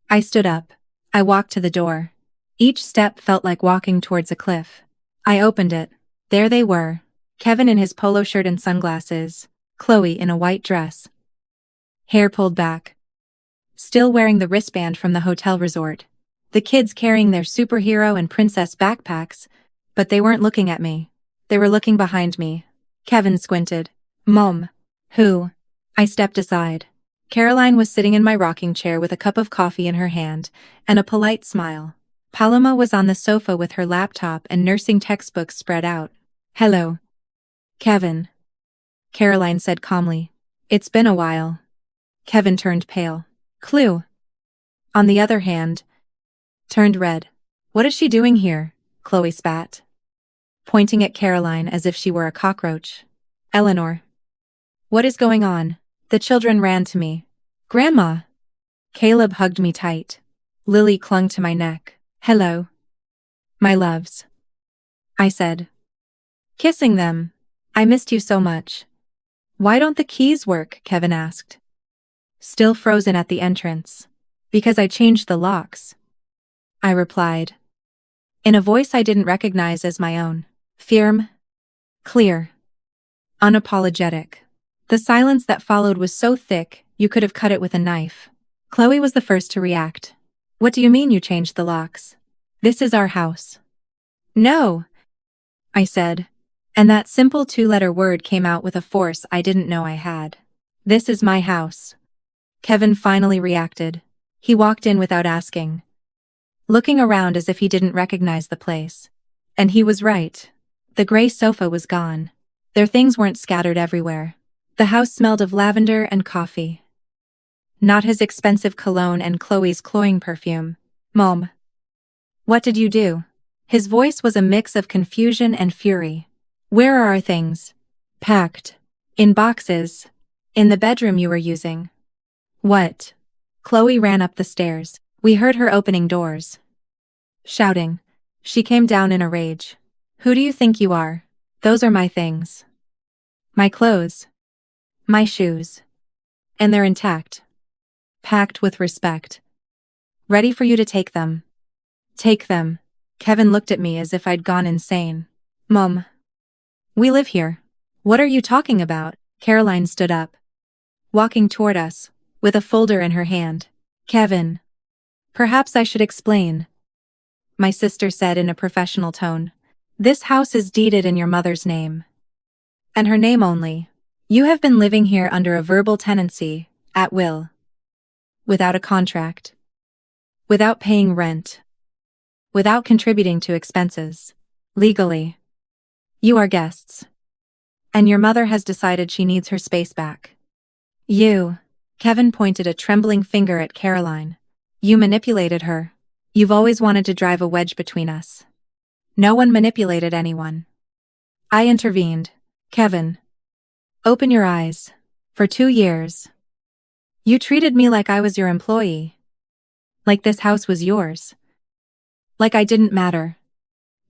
I stood up. I walked to the door. Each step felt like walking towards a cliff. I opened it. There they were. Kevin in his polo shirt and sunglasses. Chloe in a white dress. Hair pulled back. Still wearing the wristband from the hotel resort. The kids carrying their superhero and princess backpacks, but they weren't looking at me. They were looking behind me. Kevin squinted. Mom. Who? I stepped aside. Caroline was sitting in my rocking chair with a cup of coffee in her hand and a polite smile. Paloma was on the sofa with her laptop and nursing textbooks spread out. Hello, Kevin, Caroline said calmly. It's been a while. Kevin turned pale. Clue, on the other hand, turned red. What is she doing here? Chloe spat, pointing at Caroline as if she were a cockroach. Eleanor. What is going on? The children ran to me. Grandma. Caleb hugged me tight. Lily clung to my neck. Hello, my loves, I said, kissing them. I missed you so much. Why don't the keys work? Kevin asked. Still frozen at the entrance. Because I changed the locks, I replied, in a voice I didn't recognize as my own. Firm, clear, unapologetic. The silence that followed was so thick, you could have cut it with a knife. Chloe was the first to react. What do you mean you changed the locks? This is our house. No, I said, and that simple 2-letter word came out with a force I didn't know I had. This is my house. Kevin finally reacted. He walked in without asking, looking around as if he didn't recognize the place. And he was right. The gray sofa was gone. Their things weren't scattered everywhere. The house smelled of lavender and coffee. Not his expensive cologne and Chloe's cloying perfume. Mom. What did you do? His voice was a mix of confusion and fury. Where are our things? Packed. In boxes. In the bedroom you were using. What? Chloe ran up the stairs. We heard her opening doors. Shouting. She came down in a rage. Who do you think you are? Those are my things. My clothes. My shoes. And they're intact. Packed with respect. ready for you to take them. Take them. Kevin looked at me as if I'd gone insane. Mom. We live here. What are you talking about? Caroline stood up, walking toward us, with a folder in her hand. Kevin. Perhaps I should explain, my sister said in a professional tone. This house is deeded in your mother's name. And her name only. You have been living here under a verbal tenancy, at will. Without a contract. Without paying rent. Without contributing to expenses. Legally. You are guests. And your mother has decided she needs her space back. You. Kevin pointed a trembling finger at Caroline. You manipulated her. You've always wanted to drive a wedge between us. No one manipulated anyone. I intervened. Kevin. Open your eyes. For 2 years. You treated me like I was your employee. Like this house was yours. Like I didn't matter.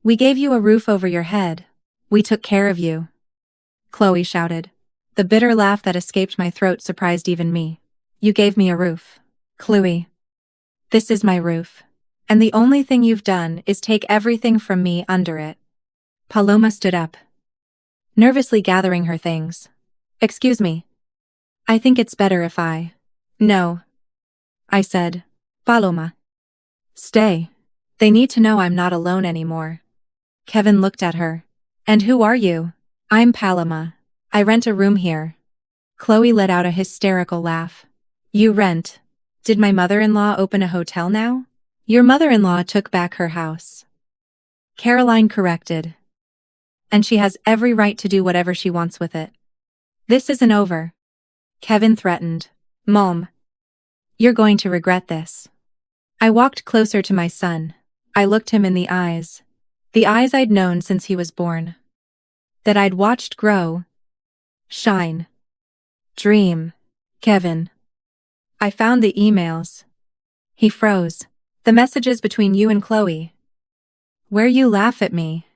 We gave you a roof over your head. We took care of you. Chloe shouted. The bitter laugh that escaped my throat surprised even me. You gave me a roof. Chloe. This is my roof. And the only thing you've done is take everything from me under it. Paloma stood up, nervously gathering her things. Excuse me. I think it's better if I... No. I said. Paloma. Stay. They need to know I'm not alone anymore. Kevin looked at her. And who are you? I'm Paloma. I rent a room here. Chloe let out a hysterical laugh. You rent? Did my mother-in-law open a hotel now? Your mother-in-law took back her house. Caroline corrected. And she has every right to do whatever she wants with it. This isn't over. Kevin threatened. Mom. You're going to regret this. I walked closer to my son. I looked him in the eyes. The eyes I'd known since he was born. That I'd watched grow. Shine. Dream. Kevin. I found the emails. He froze. The messages between you and Chloe. Where you laugh at me.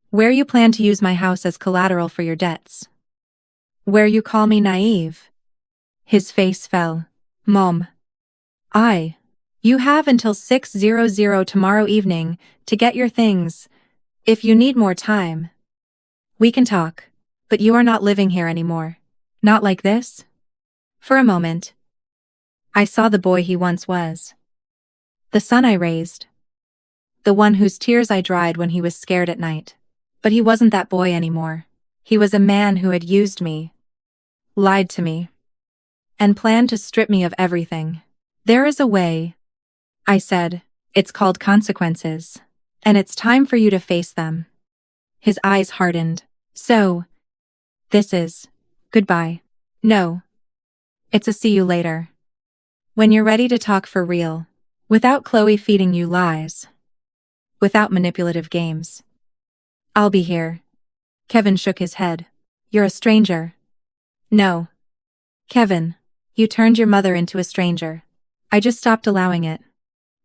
Where you plan to use my house as collateral for your debts. Where you call me naive. His face fell. Mom. You have until 6:00 tomorrow evening to get your things. If you need more time. We can talk. But you are not living here anymore. Not like this. For a moment. I saw the boy he once was. The son I raised. The one whose tears I dried when he was scared at night. But he wasn't that boy anymore. He was a man who had used me. Lied to me. And planned to strip me of everything. There is a way. I said. It's called consequences. And it's time for you to face them. His eyes hardened. So. This is. Goodbye. No. It's a see you later. When you're ready to talk for real. Without Chloe feeding you lies. Without manipulative games. I'll be here. Kevin shook his head. You're a stranger. No. Kevin, you turned your mother into a stranger. I just stopped allowing it.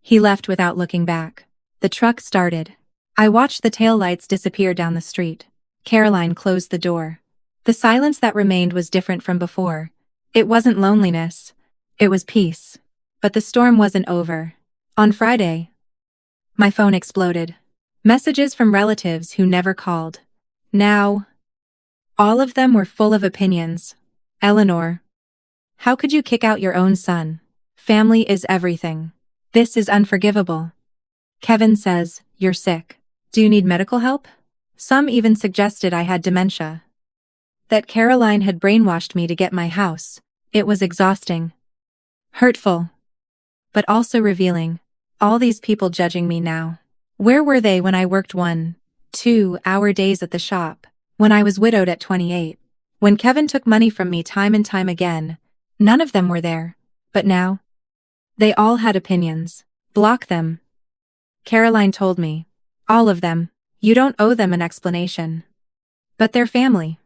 He left without looking back. The truck started. I watched the taillights disappear down the street. Caroline closed the door. The silence that remained was different from before. It wasn't loneliness. It was peace. But the storm wasn't over. On Friday, my phone exploded. Messages from relatives who never called. Now, all of them were full of opinions. Eleanor, how could you kick out your own son? Family is everything. This is unforgivable. Kevin says, you're sick. Do you need medical help? Some even suggested I had dementia. That Caroline had brainwashed me to get my house. It was exhausting. Hurtful. But also revealing. All these people judging me now. Where were they when I worked 1-2 hour days at the shop? When I was widowed at 28? When Kevin took money from me time and time again? None of them were there. But now? They all had opinions. Block them. Caroline told me. All of them. You don't owe them an explanation. But they're family.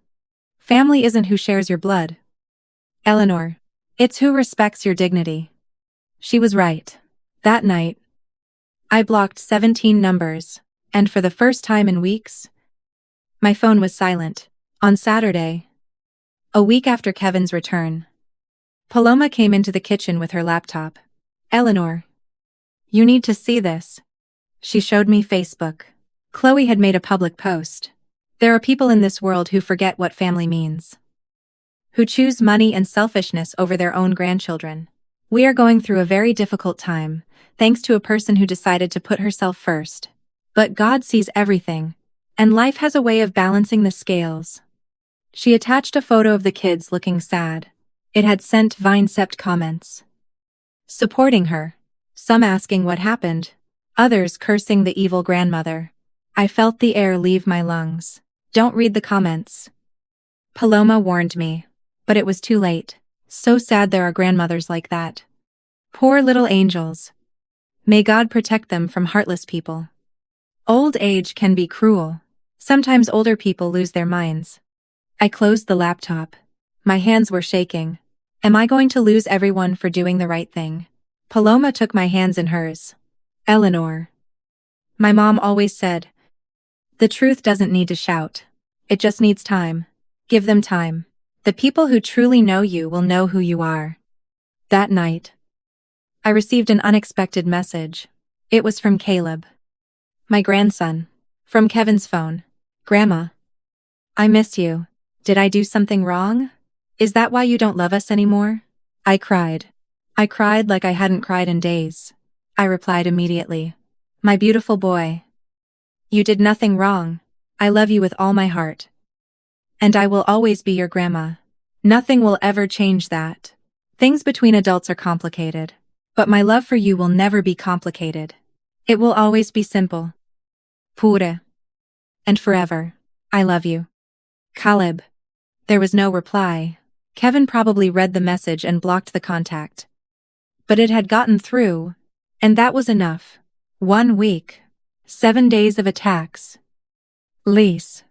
Family isn't who shares your blood. Eleanor. It's who respects your dignity. She was right. That night, I blocked 17 numbers, and for the first time in weeks, my phone was silent. On Saturday, a week after Kevin's return, Paloma came into the kitchen with her laptop. Eleanor, You need to see this. She showed me Facebook. Chloe had made a public post. There are people in this world who forget what family means, who choose money and selfishness over their own grandchildren. We are going through a very difficult time, thanks to a person who decided to put herself first. But God sees everything, and life has a way of balancing the scales. She attached a photo of the kids looking sad. It had sent Vine-cept comments supporting her, some asking what happened, others cursing the evil grandmother. I felt the air leave my lungs. Don't read the comments. Paloma warned me, but it was too late. So sad there are grandmothers like that. Poor little angels. May God protect them from heartless people. Old age can be cruel. Sometimes older people lose their minds. I closed the laptop. My hands were shaking. Am I going to lose everyone for doing the right thing? Paloma took my hands in hers. Eleanor. My mom always said, the truth doesn't need to shout. It just needs time. Give them time. The people who truly know you will know who you are. That night, I received an unexpected message. It was from Caleb, my grandson. From Kevin's phone. Grandma. I miss you. Did I do something wrong? Is that why you don't love us anymore? I cried. I cried like I hadn't cried in days. I replied immediately. My beautiful boy. You did nothing wrong. I love you with all my heart. And I will always be your grandma. Nothing will ever change that. Things between adults are complicated. But my love for you will never be complicated. It will always be simple. Pure. And forever. I love you. Caleb. There was no reply. Kevin probably read the message and blocked the contact. But it had gotten through, and that was enough. 1 week. 7 days of attacks. Lease.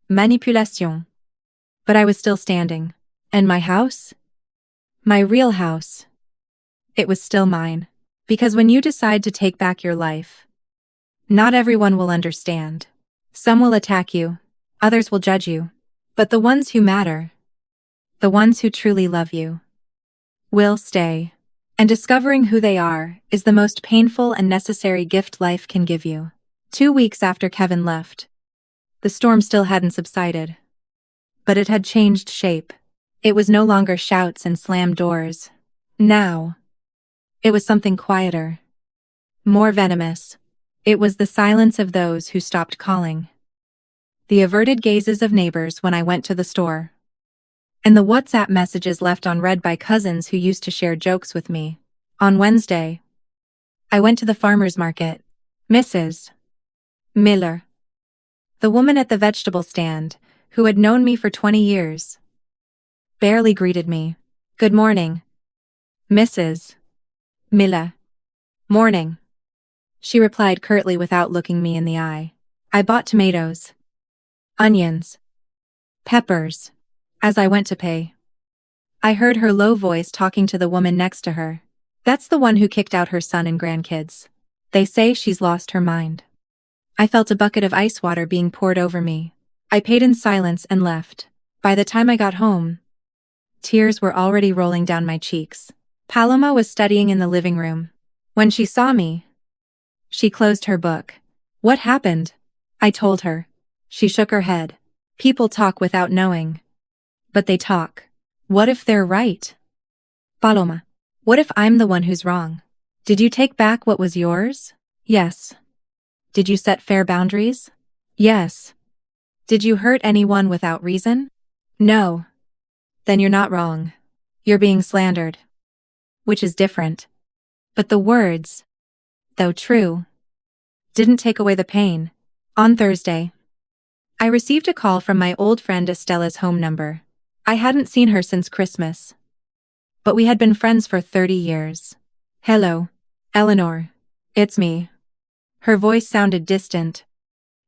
Manipulation. But I was still standing. And my house? My real house. It was still mine. Because when you decide to take back your life, not everyone will understand. Some will attack you. Others will judge you. But the ones who matter, the ones who truly love you, will stay. And discovering who they are is the most painful and necessary gift life can give you. 2 weeks after Kevin left, the storm still hadn't subsided. But it had changed shape. It was no longer shouts and slammed doors. Now, it was something quieter, more venomous. It was the silence of those who stopped calling, the averted gazes of neighbors when I went to the store, and the WhatsApp messages left unread by cousins who used to share jokes with me. On Wednesday, I went to the farmer's market. Mrs. Miller, the woman at the vegetable stand, who had known me for 20 years, barely greeted me. Good morning, Mrs. Miller. Morning, she replied curtly without looking me in the eye. I bought tomatoes, onions, peppers. As I went to pay, I heard her low voice talking to the woman next to her. That's the one who kicked out her son and grandkids. They say she's lost her mind. I felt a bucket of ice water being poured over me. I paid in silence and left. By the time I got home, tears were already rolling down my cheeks. Paloma was studying in the living room. When she saw me, she closed her book. What happened? I told her. She shook her head. People talk without knowing. But they talk. What if they're right? Paloma. What if I'm the one who's wrong? Did you take back what was yours? Yes. Did you set fair boundaries? Yes. Did you hurt anyone without reason? No. Then you're not wrong. You're being slandered. Which is different. But the words, though true, didn't take away the pain. On Thursday, I received a call from my old friend Estella's home number. I hadn't seen her since Christmas. But we had been friends for 30 years. Hello, Eleanor. It's me. Her voice sounded distant,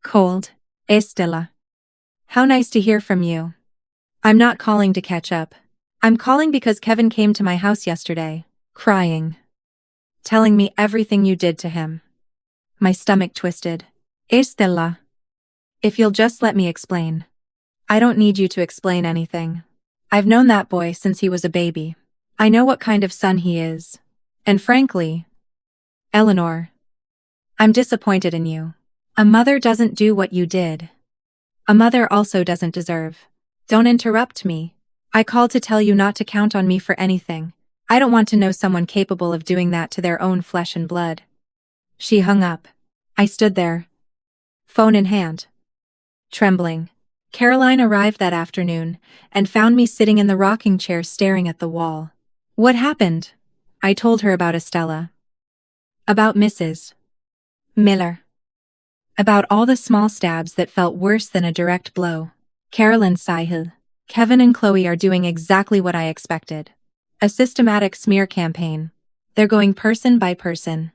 cold. Estella. How nice to hear from you. I'm not calling to catch up. I'm calling because Kevin came to my house yesterday, crying, telling me everything you did to him. My stomach twisted. Estella. If you'll just let me explain. I don't need you to explain anything. I've known that boy since he was a baby. I know what kind of son he is. And frankly, Eleanor, I'm disappointed in you. A mother doesn't do what you did. A mother also doesn't deserve. Don't interrupt me. I called to tell you not to count on me for anything. I don't want to know someone capable of doing that to their own flesh and blood. She hung up. I stood there, phone in hand, trembling. Caroline arrived that afternoon and found me sitting in the rocking chair staring at the wall. What happened? I told her about Estella. About Mrs. Miller. About all the small stabs that felt worse than a direct blow. Caroline sighed. Kevin and Chloe are doing exactly what I expected. A systematic smear campaign. They're going person by person.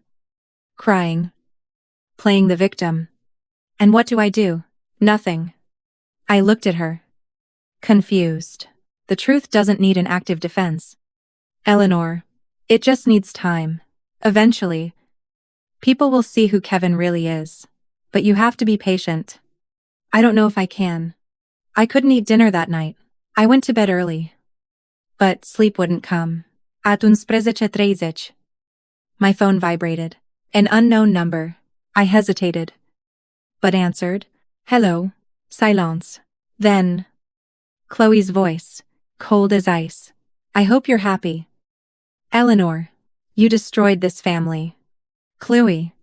Crying. Playing the victim. And what do? Nothing. I looked at her. Confused. The truth doesn't need an active defense. Eleanor. It just needs time. Eventually, people will see who Kevin really is. But you have to be patient. I don't know if I can. I couldn't eat dinner that night. I went to bed early. But sleep wouldn't come. At 11:30. My phone vibrated. An unknown number. I hesitated. But answered. Hello. Silence. Then, Chloe's voice, cold as ice. I hope you're happy. Eleanor, you destroyed this family. Chloe,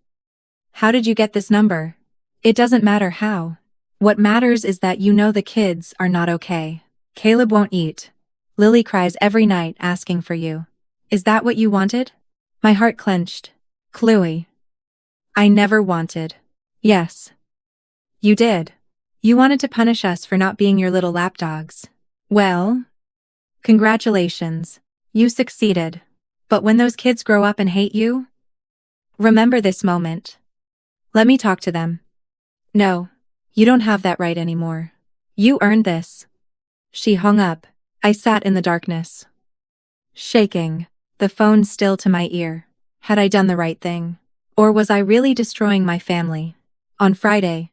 how did you get this number? It doesn't matter how. What matters is that you know the kids are not okay. Caleb won't eat. Lily cries every night asking for you. Is that what you wanted? My heart clenched. Chloe, I never wanted. Yes. You did. You wanted to punish us for not being your little lapdogs. Well, congratulations. You succeeded. But when those kids grow up and hate you, remember this moment. Let me talk to them. No, you don't have that right anymore. You earned this. She hung up. I sat in the darkness, shaking, the phone still to my ear. Had I done the right thing? Or was I really destroying my family? On Friday,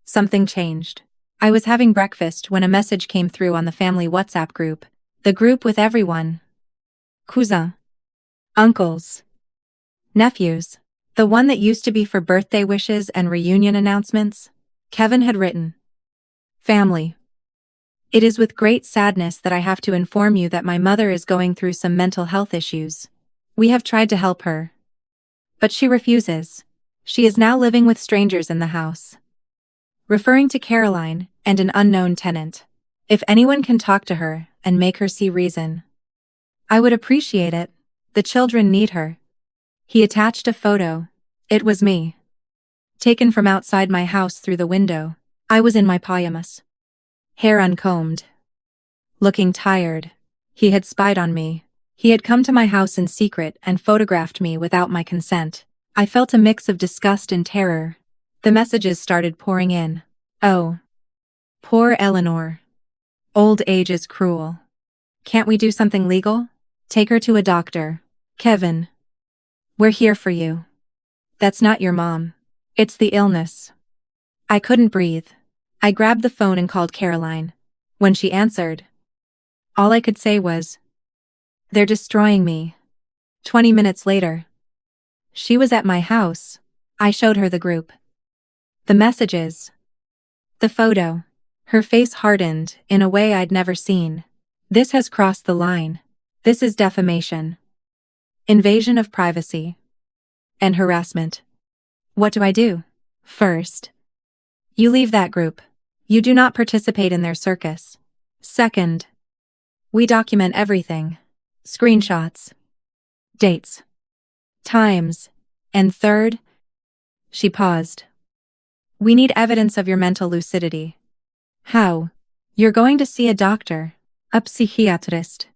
something changed. I was having breakfast when a message came through on the family WhatsApp group. The group with everyone. Cousins. Uncles. Nephews. The one that used to be for birthday wishes and reunion announcements. Kevin had written. Family. It is with great sadness that I have to inform you that my mother is going through some mental health issues. We have tried to help her. But she refuses. She is now living with strangers in the house. Referring to Caroline and an unknown tenant. If anyone can talk to her and make her see reason, I would appreciate it. The children need her. He attached a photo. It was me. Taken from outside my house through the window. I was in my pajamas. Hair uncombed. Looking tired. He had spied on me. He had come to my house in secret and photographed me without my consent. I felt a mix of disgust and terror. The messages started pouring in. Oh. Poor Eleanor. Old age is cruel. Can't we do something legal? Take her to a doctor. Kevin. We're here for you. That's not your mom. It's the illness. I couldn't breathe. I grabbed the phone and called Caroline. When she answered, all I could say was, they're destroying me. 20 minutes later, she was at my house. I showed her the group. The messages. The photo. Her face hardened in a way I'd never seen. This has crossed the line. This is defamation. Invasion of privacy. And harassment. What do I do? First, you leave that group. You do not participate in their circus. Second, we document everything. Screenshots. Dates. Times. And third, she paused. We need evidence of your mental lucidity. How? You're going to see a doctor, a psychiatrist.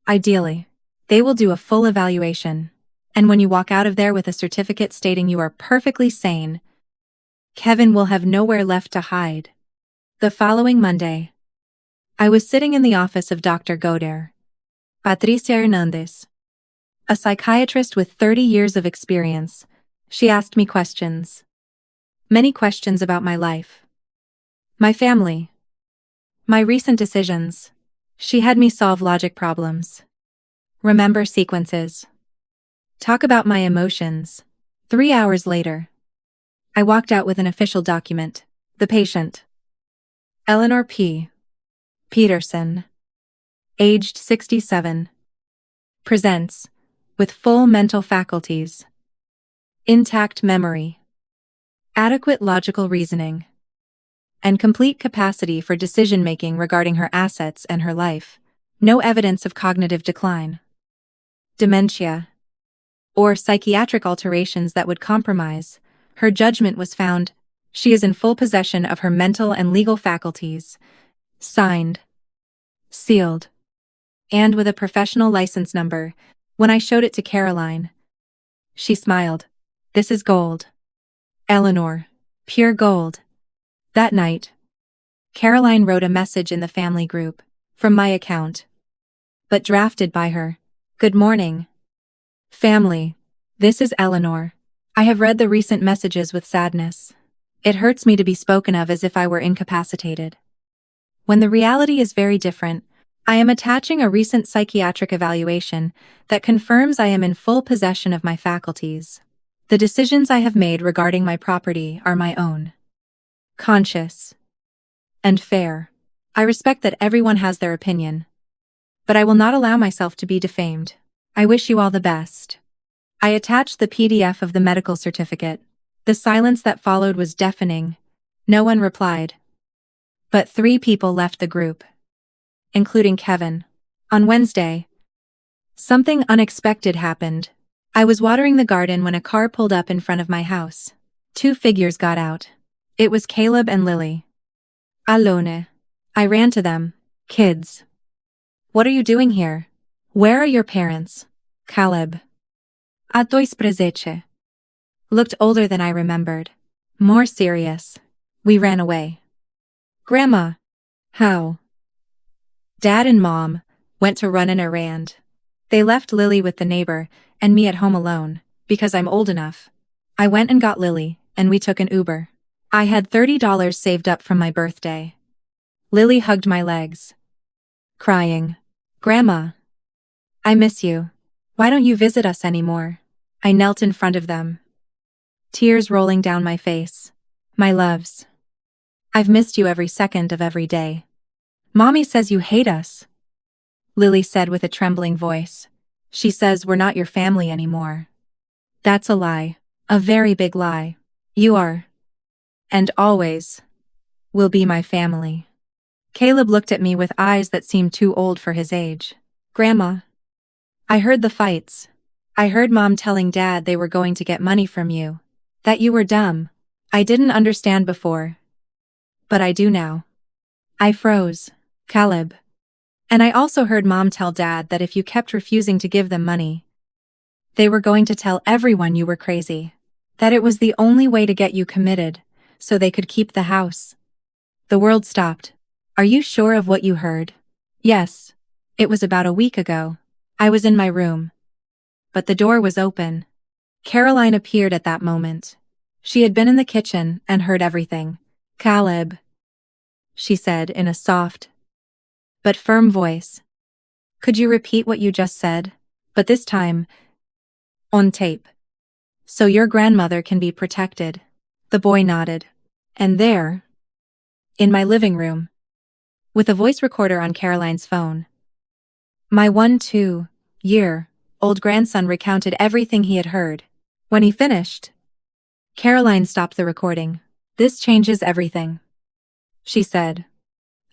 Ideally, they will do a full evaluation. And when you walk out of there with a certificate stating you are perfectly sane, Kevin will have nowhere left to hide. The following Monday, I was sitting in the office of Dr. Goder, Patricia Hernandez, a psychiatrist with 30 years of experience. She asked me questions. Many questions about my life, my family, my recent decisions. She had me solve logic problems, remember sequences, talk about my emotions, 3 hours later, I walked out with an official document. The patient, Eleanor P. Peterson, aged 67, presents with full mental faculties, intact memory, adequate logical reasoning, and complete capacity for decision-making regarding her assets and her life. No evidence of cognitive decline, dementia, or psychiatric alterations that would compromise her judgment was found. She is in full possession of her mental and legal faculties. Signed, sealed, and with a professional license number. When I showed it to Caroline, she smiled. This is gold, Eleanor. Pure gold. That night, Caroline wrote a message in the family group, from my account, but drafted by her. Good morning, family. This is Eleanor. I have read the recent messages with sadness. It hurts me to be spoken of as if I were incapacitated, when the reality is very different. I am attaching a recent psychiatric evaluation that confirms I am in full possession of my faculties. The decisions I have made regarding my property are my own, conscious, and fair. I respect that everyone has their opinion, but I will not allow myself to be defamed. I wish you all the best. I attached the PDF of the medical certificate. The silence that followed was deafening. No one replied. But 3 people left the group, including Kevin. On Wednesday, something unexpected happened. I was watering the garden when a car pulled up in front of my house. 2 figures got out. It was Caleb and Lily. Alone. I ran to them. Kids, what are you doing here? Where are your parents? Caleb, a 12, looked older than I remembered. More serious. We ran away. Grandma. How? Dad and Mom went to run an errand. They left Lily with the neighbor and me at home alone, because I'm old enough. I went and got Lily, and we took an Uber. I had $30 saved up from my birthday. Lily hugged my legs, crying, Grandma, I miss you. Why don't you visit us anymore? I knelt in front of them, tears rolling down my face. My loves, I've missed you every second of every day. Mommy says you hate us, Lily said with a trembling voice. She says we're not your family anymore. That's a lie. A very big lie. You are, and always, will be my family. Caleb looked at me with eyes that seemed too old for his age. Grandma, I heard the fights. I heard Mom telling Dad they were going to get money from you. That you were dumb. I didn't understand before, but I do now. I froze. Caleb. And I also heard Mom tell Dad that if you kept refusing to give them money, they were going to tell everyone you were crazy. That it was the only way to get you committed, so they could keep the house. The world stopped. Are you sure of what you heard? Yes. It was about a week ago. I was in my room, but the door was open. Caroline appeared at that moment. She had been in the kitchen and heard everything. Caleb, she said in a soft but firm voice. Could you repeat what you just said? But this time, on tape. So your grandmother can be protected. The boy nodded. And there, in my living room, with a voice recorder on Caroline's phone, my 2-year-old grandson recounted everything he had heard. When he finished, Caroline stopped the recording. This changes everything, she said.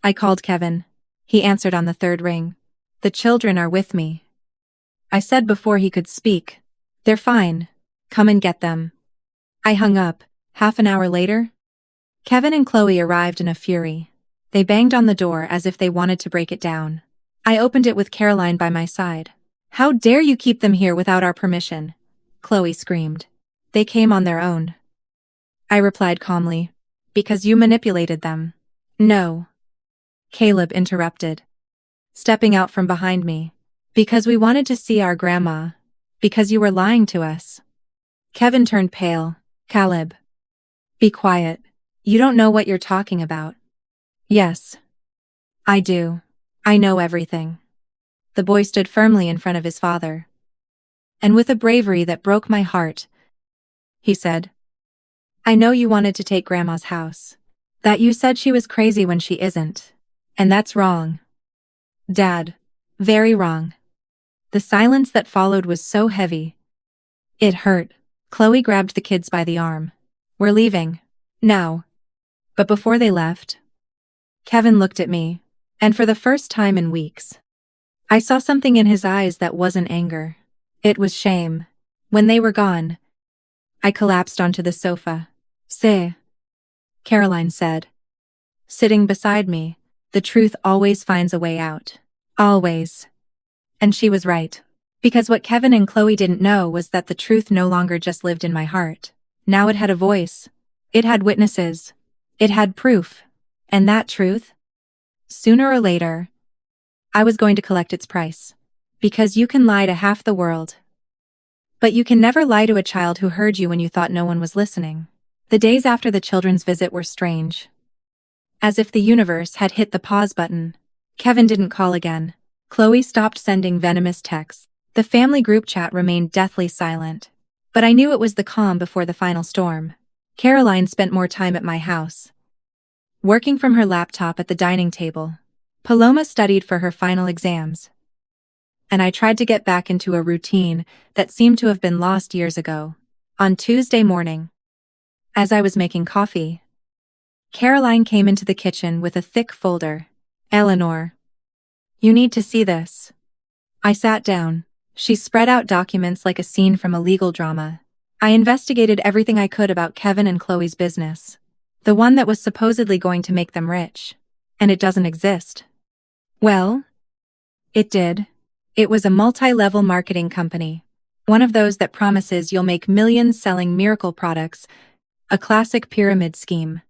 I called Kevin. He answered on the 3rd ring. The children are with me, I said before he could speak. They're fine. Come and get them. I hung up. Half an hour later, Kevin and Chloe arrived in a fury. They banged on the door as if they wanted to break it down. I opened it with Caroline by my side. How dare you keep them here without our permission? Chloe screamed. They came on their own, I replied calmly. Because you manipulated them. No, Caleb interrupted, stepping out from behind me. Because we wanted to see our grandma. Because you were lying to us. Kevin turned pale. Caleb, be quiet. You don't know what you're talking about. Yes, I do. I know everything. The boy stood firmly in front of his father, and with a bravery that broke my heart, he said. I know you wanted to take Grandma's house. That you said she was crazy when she isn't. And that's wrong. Dad. Very wrong. The silence that followed was so heavy. It hurt. Chloe grabbed the kids by the arm. We're leaving. Now. But before they left, Kevin looked at me, and for the first time in weeks, I saw something in his eyes that wasn't anger. It was shame. When they were gone, I collapsed onto the sofa. "Say," Caroline said, sitting beside me, "the truth always finds a way out. Always." And she was right. Because what Kevin and Chloe didn't know was that the truth no longer just lived in my heart. Now it had a voice. It had witnesses. It had proof. And that truth, sooner or later, I was going to collect its price. Because you can lie to half the world, but you can never lie to a child who heard you when you thought no one was listening. The days after the children's visit were strange. As if the universe had hit the pause button. Kevin didn't call again. Chloe stopped sending venomous texts. The family group chat remained deathly silent. But I knew it was the calm before the final storm. Caroline spent more time at my house, working from her laptop at the dining table. Paloma studied for her final exams. And I tried to get back into a routine that seemed to have been lost years ago. On Tuesday morning, as I was making coffee, Caroline came into the kitchen with a thick folder. "Eleanor, you need to see this." I sat down. She spread out documents like a scene from a legal drama. I investigated everything I could about Kevin and Chloe's business. The one that was supposedly going to make them rich. And it doesn't exist. Well, it did. It was a multi-level marketing company. One of those that promises you'll make millions selling miracle products. A classic pyramid scheme.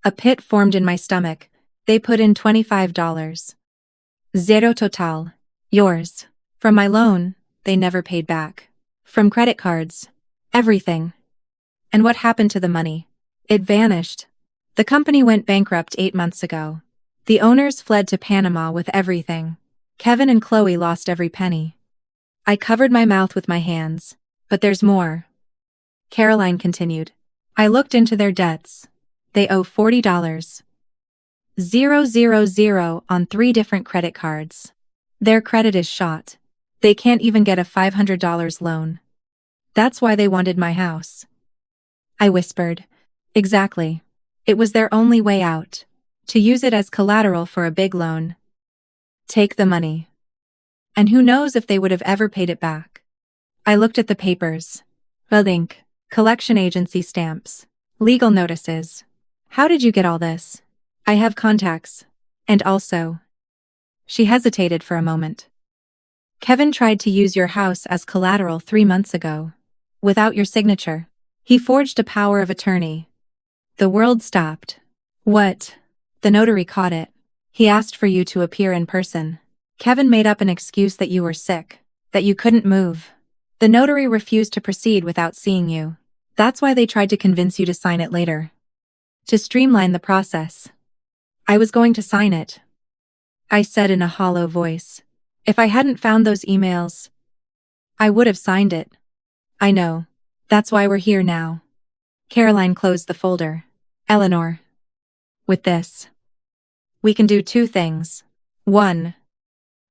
A pit formed in my stomach. They put in $25. Zero total. Yours. From my loan, they never paid back. From credit cards. Everything. And what happened to the money? It vanished. The company went bankrupt 8 months ago. The owners fled to Panama with everything. Kevin and Chloe lost every penny. I covered my mouth with my hands. But there's more. Caroline continued. I looked into their debts. They owe $40. 000 on 3 different credit cards. Their credit is shot. They can't even get a $500 loan. That's why they wanted my house. I whispered. Exactly. It was their only way out. To use it as collateral for a big loan. Take the money. And who knows if they would have ever paid it back. I looked at the papers. Ink, collection agency stamps, legal notices. How did you get all this? I have contacts. And also. She hesitated for a moment. Kevin tried to use your house as collateral 3 months ago. Without your signature. He forged a power of attorney. The world stopped. What? The notary caught it. He asked for you to appear in person. Kevin made up an excuse that you were sick, that you couldn't move. The notary refused to proceed without seeing you. That's why they tried to convince you to sign it later. To streamline the process. I was going to sign it. I said in a hollow voice. If I hadn't found those emails, I would have signed it. I know. That's why we're here now. Caroline closed the folder. Eleanor. With this, we can do 2 things. 1.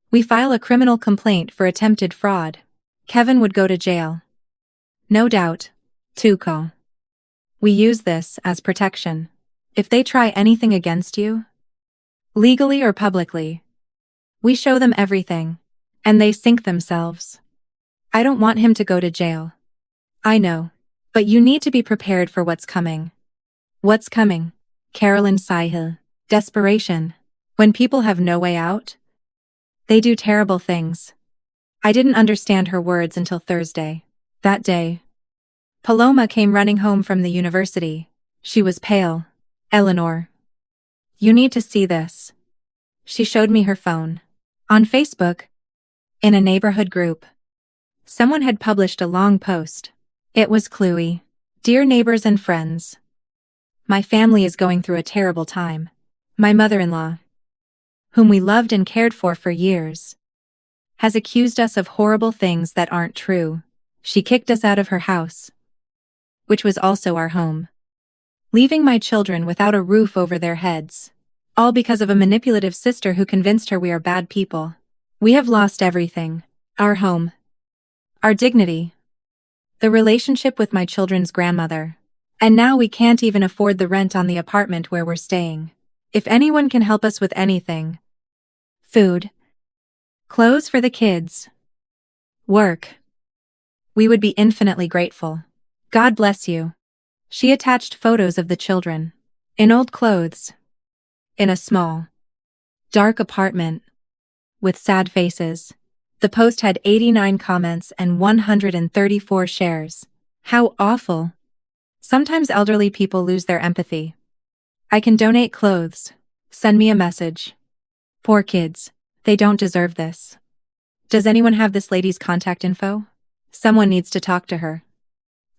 We file a criminal complaint for attempted fraud. Kevin would go to jail. No doubt. 2. We use this as protection. If they try anything against you, legally or publicly, we show them everything, and they sink themselves. I don't want him to go to jail. I know. But you need to be prepared for what's coming. What's coming? Caroline sighed. Desperation. When people have no way out, they do terrible things. I didn't understand her words until Thursday. That day, Paloma came running home from the university. She was pale. Eleanor. You need to see this. She showed me her phone. On Facebook, in a neighborhood group, someone had published a long post. It was Chloe. Dear neighbors and friends. My family is going through a terrible time. My mother-in-law, whom we loved and cared for years, has accused us of horrible things that aren't true. She kicked us out of her house. which was also our home. Leaving my children without a roof over their heads. All because of a manipulative sister who convinced her we are bad people. We have lost everything. Our home. Our dignity. The relationship with my children's grandmother. And now we can't even afford the rent on the apartment where we're staying. If anyone can help us with anything. Food. Clothes for the kids. Work. We would be infinitely grateful. God bless you. She attached photos of the children. In old clothes. In a small, dark apartment. With sad faces. The post had 89 comments and 134 shares. How awful. Sometimes elderly people lose their empathy. I can donate clothes. Send me a message. Poor kids. They don't deserve this. Does anyone have this lady's contact info? Someone needs to talk to her.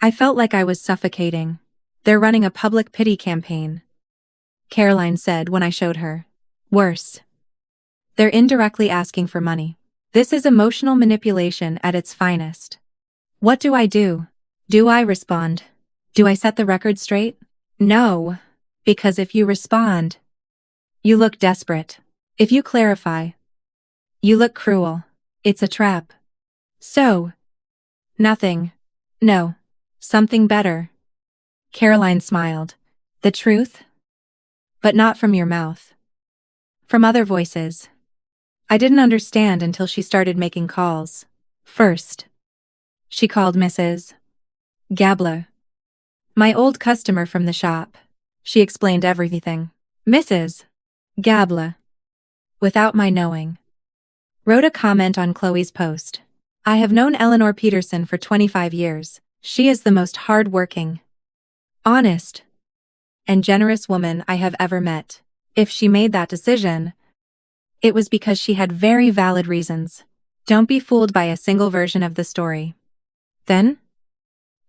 I felt like I was suffocating. They're running a public pity campaign. Caroline said when I showed her. Worse. They're indirectly asking for money. This is emotional manipulation at its finest. What do I do? Do I respond? Do I set the record straight? No. Because if you respond, you look desperate. If you clarify, you look cruel. It's a trap. So, nothing. No. Something better. Caroline smiled. The truth? But not from your mouth. From other voices. I didn't understand until she started making calls. First, she called Mrs. Gabler, my old customer from the shop. She explained everything. Mrs. Gabler, without my knowing, wrote a comment on Chloe's post. I have known Eleanor Peterson for 25 years. She is the most hard-working, honest, and generous woman I have ever met. If she made that decision, it was because she had very valid reasons. Don't be fooled by a single version of the story. Then,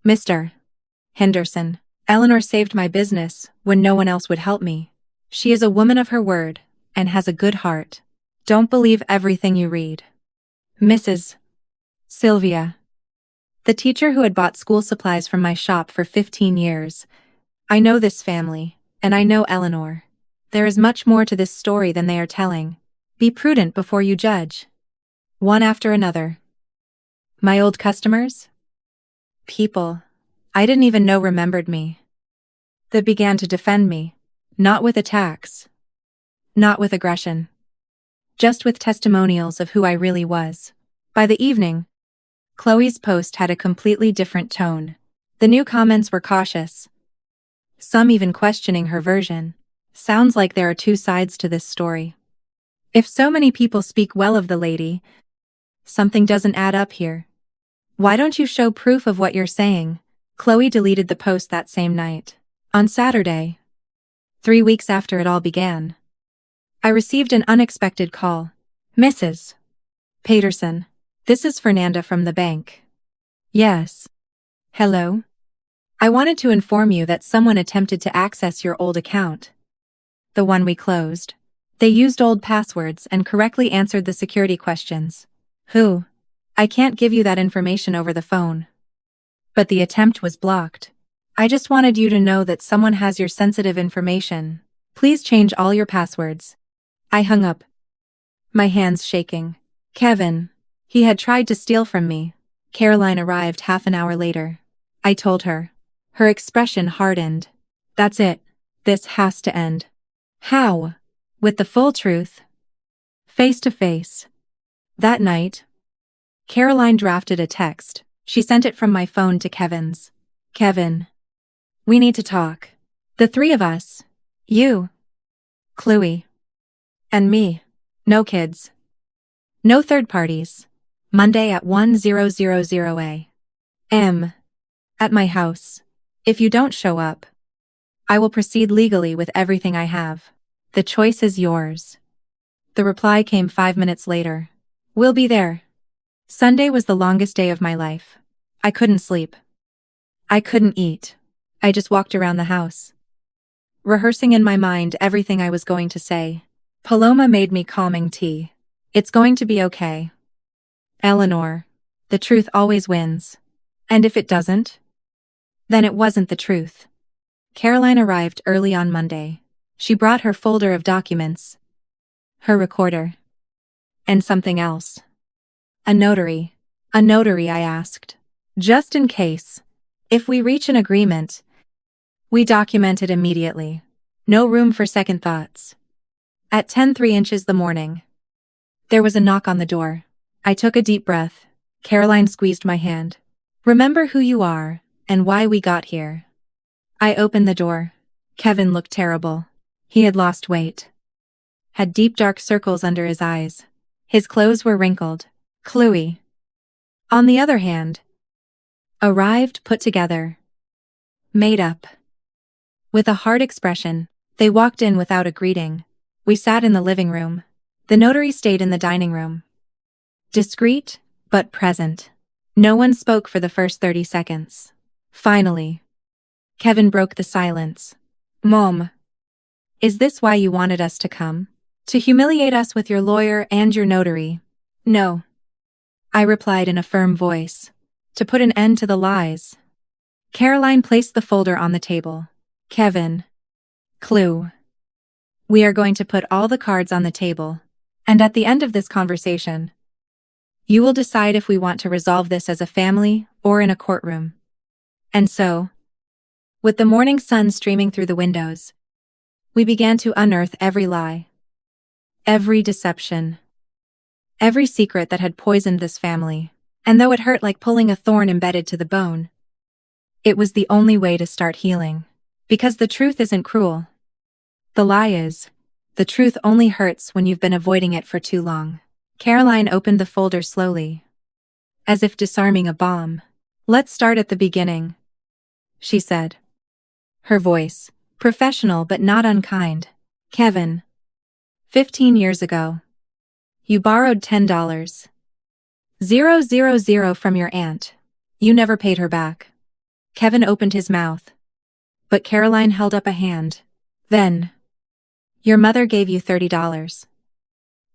Mr. Henderson, Eleanor saved my business when no one else would help me. She is a woman of her word and has a good heart. Don't believe everything you read. Mrs. Sylvia, the teacher who had bought school supplies from my shop for 15 years. I know this family, and I know Eleanor. There is much more to this story than they are telling. Be prudent before you judge. One after another. My old customers? People I didn't even know remembered me. They began to defend me. Not with attacks. Not with aggression. Just with testimonials of who I really was. By the evening, Chloe's post had a completely different tone. The new comments were cautious. Some even questioning her version. Sounds like there are two sides to this story. If so many people speak well of the lady, something doesn't add up here. Why don't you show proof of what you're saying? Chloe deleted the post that same night. On Saturday, 3 weeks after it all began, I received an unexpected call. Mrs. Peterson, this is Fernanda from the bank. Yes. Hello? I wanted to inform you that someone attempted to access your old account. The one we closed. They used old passwords and correctly answered the security questions. Who? I can't give you that information over the phone. But the attempt was blocked. I just wanted you to know that someone has your sensitive information. Please change all your passwords. I hung up, my hands shaking. Kevin. He had tried to steal from me. Caroline arrived half an hour later. I told her. Her expression hardened. That's it. This has to end. How? With the full truth. Face to face. That night, Caroline drafted a text. She sent it from my phone to Kevin's. Kevin. We need to talk. The three of us. You. Chloe. And me. No kids. No third parties. Monday at 1000 a.m. At my house. If you don't show up, I will proceed legally with everything I have. The choice is yours. The reply came 5 minutes later. We'll be there. Sunday was the longest day of my life. I couldn't sleep. I couldn't eat. I just walked around the house, rehearsing in my mind everything I was going to say. Paloma made me calming tea. It's going to be okay. Eleanor, the truth always wins. And if it doesn't? Then it wasn't the truth. Caroline arrived early on Monday. She brought her folder of documents, her recorder, and something else. A notary. A notary, I asked. Just in case. If we reach an agreement. We documented immediately. No room for second thoughts. At 10:03 the morning. There was a knock on the door. I took a deep breath. Caroline squeezed my hand. Remember who you are, and why we got here. I opened the door. Kevin looked terrible. He had lost weight. Had deep dark circles under his eyes. His clothes were wrinkled. Chloe, on the other hand, arrived put together. Made up. With a hard expression, they walked in without a greeting. We sat in the living room. The notary stayed in the dining room. Discreet, but present. No one spoke for the first 30 seconds. Finally, Kevin broke the silence. Mom, is this why you wanted us to come? To humiliate us with your lawyer and your notary? No. I replied in a firm voice. To put an end to the lies. Caroline placed the folder on the table. Kevin. Clue. We are going to put all the cards on the table. And at the end of this conversation, you will decide if we want to resolve this as a family or in a courtroom. And so, with the morning sun streaming through the windows, we began to unearth every lie, every deception, every secret that had poisoned this family. And though it hurt like pulling a thorn embedded to the bone, it was the only way to start healing. Because the truth isn't cruel. The lie is. The truth only hurts when you've been avoiding it for too long. Caroline opened the folder slowly, as if disarming a bomb. Let's start at the beginning, she said. Her voice, professional but not unkind. Kevin. 15 years ago. You borrowed $10. 000 from your aunt. You never paid her back. Kevin opened his mouth. But Caroline held up a hand. Then. Your mother gave you $30.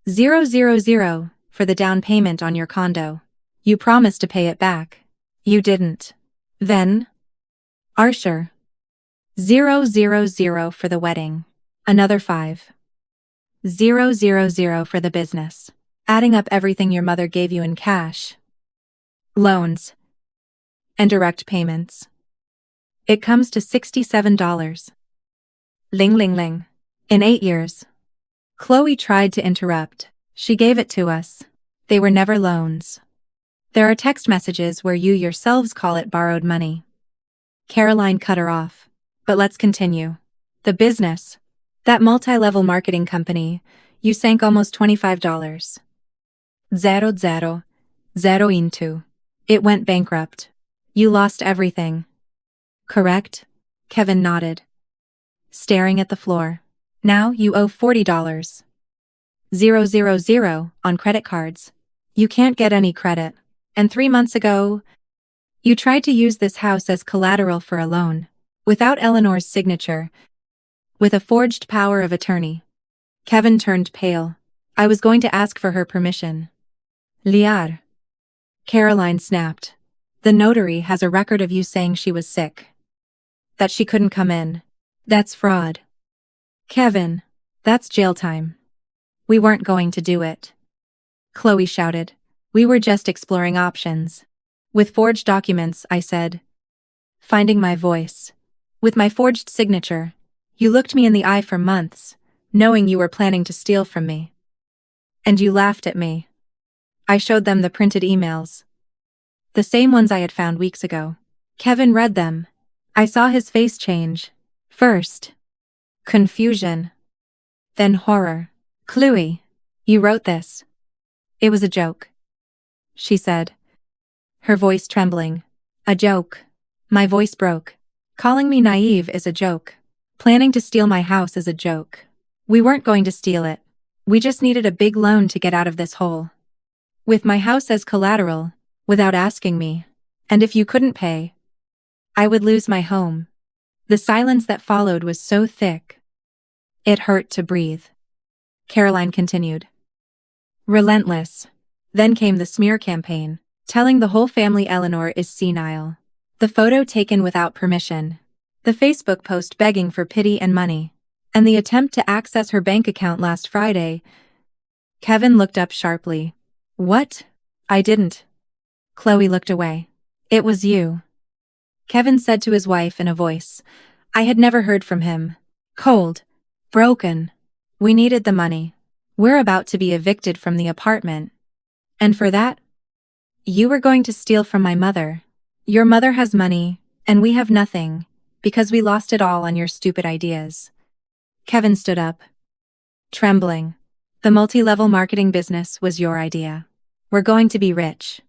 000 for the down payment on your condo. You promised to pay it back. You didn't. Then. Archer. 000 for the wedding. Another 5. 000 for the business. Adding up everything your mother gave you in cash, loans, and direct payments. It comes to $67. Ling ling ling. In 8 years. Chloe tried to interrupt. She gave it to us. They were never loans. There are text messages where you yourselves call it borrowed money. Caroline cut her off. But let's continue. The business. That multi-level marketing company, you sank almost $25. 000 into. It went bankrupt. You lost everything. Correct? Kevin nodded, staring at the floor. Now you owe $40. 000 on credit cards. You can't get any credit. And 3 months ago, you tried to use this house as collateral for a loan, without Eleanor's signature, with a forged power of attorney. Kevin turned pale. I was going to ask for her permission. Liar. Caroline snapped. The notary has a record of you saying she was sick. That she couldn't come in. That's fraud. Kevin, that's jail time. We weren't going to do it. Chloe shouted. We were just exploring options. With forged documents, I said. Finding my voice. With my forged signature. You looked me in the eye for months, knowing you were planning to steal from me. And you laughed at me. I showed them the printed emails. The same ones I had found weeks ago. Kevin read them. I saw his face change. First, confusion. Then horror. Chloe, you wrote this. It was a joke, she said, her voice trembling. A joke. My voice broke. Calling me naive is a joke. Planning to steal my house is a joke. We weren't going to steal it. We just needed a big loan to get out of this hole. With my house as collateral, without asking me. And if you couldn't pay, I would lose my home. The silence that followed was so thick. It hurt to breathe. Caroline continued. Relentless. Then came the smear campaign, telling the whole family Eleanor is senile. The photo taken without permission. The Facebook post begging for pity and money. And the attempt to access her bank account last Friday. Kevin looked up sharply. What? I didn't. Chloe looked away. It was you. Kevin said to his wife in a voice I had never heard from him. Cold. Broken. We needed the money. We're about to be evicted from the apartment. And for that, you were going to steal from my mother. Your mother has money, and we have nothing, because we lost it all on your stupid ideas. Kevin stood up, trembling. The multi-level marketing business was your idea. We're going to be rich.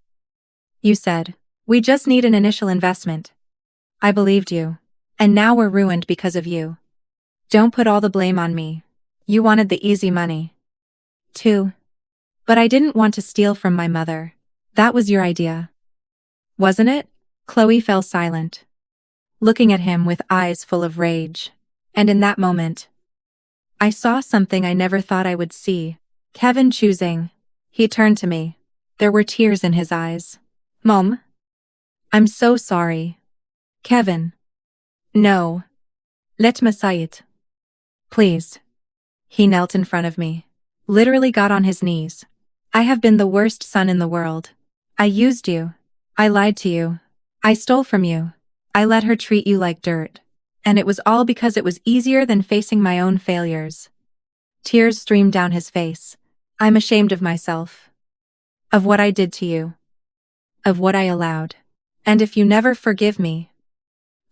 You said, we just need an initial investment. I believed you. And now we're ruined because of you. Don't put all the blame on me. You wanted the easy money. Too. But I didn't want to steal from my mother. That was your idea. Wasn't it? Chloe fell silent, looking at him with eyes full of rage. And in that moment, I saw something I never thought I would see. Kevin choosing. He turned to me. There were tears in his eyes. Mom? I'm so sorry. Kevin. No. Let me say it. Please. He knelt in front of me. Literally got on his knees. I have been the worst son in the world. I used you. I lied to you. I stole from you. I let her treat you like dirt. And it was all because it was easier than facing my own failures. Tears streamed down his face. I'm ashamed of myself. Of what I did to you. Of what I allowed. And if you never forgive me,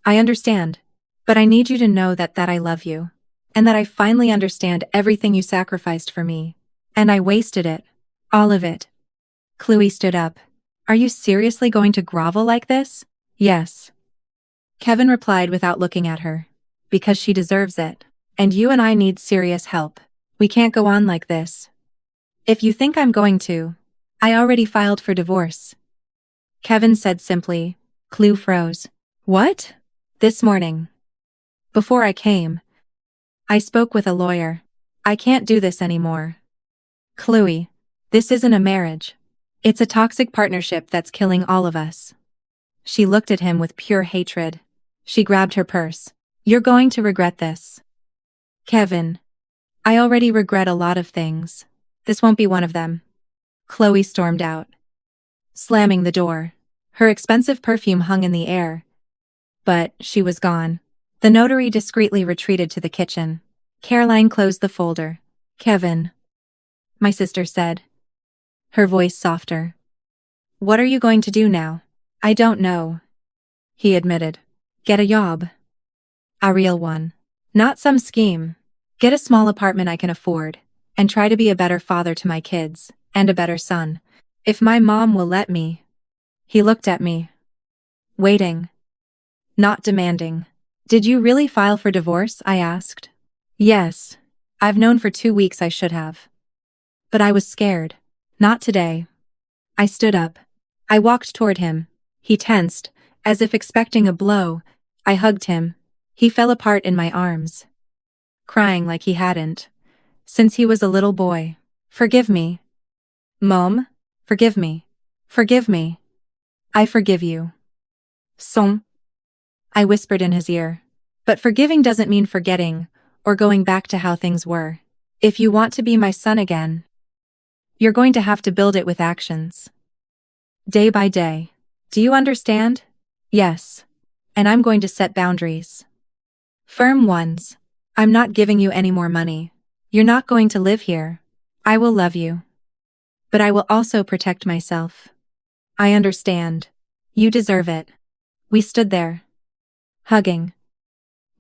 I understand. But I need you to know that I love you. And that I finally understand everything you sacrificed for me. And I wasted it. All of it. Chloe stood up. Are you seriously going to grovel like this? Yes. Kevin replied without looking at her. Because she deserves it. And you and I need serious help. We can't go on like this. If you think I'm going to, I already filed for divorce. Kevin said simply. Chloe froze. What? This morning. Before I came. I spoke with a lawyer. I can't do this anymore. Chloe, this isn't a marriage. It's a toxic partnership that's killing all of us. She looked at him with pure hatred. She grabbed her purse. You're going to regret this. Kevin. I already regret a lot of things. This won't be one of them. Chloe stormed out, slamming the door. Her expensive perfume hung in the air. But she was gone. The notary discreetly retreated to the kitchen. Caroline closed the folder. Kevin. My sister said, her voice softer. What are you going to do now? I don't know. He admitted. Get a job. A real one. Not some scheme. Get a small apartment I can afford, and try to be a better father to my kids, and a better son. If my mom will let me. He looked at me. Waiting. Not demanding. Did you really file for divorce? I asked. Yes. I've known for 2 weeks I should have. But I was scared. Not today. I stood up. I walked toward him. He tensed, as if expecting a blow. I hugged him. He fell apart in my arms, crying like he hadn't since he was a little boy. Forgive me. Mom, forgive me. Forgive me. I forgive you. Son. I whispered in his ear. But forgiving doesn't mean forgetting, or going back to how things were. If you want to be my son again, you're going to have to build it with actions. Day by day. Do you understand? Yes. And I'm going to set boundaries. Firm ones. I'm not giving you any more money. You're not going to live here. I will love you. But I will also protect myself. I understand. You deserve it. We stood there, hugging,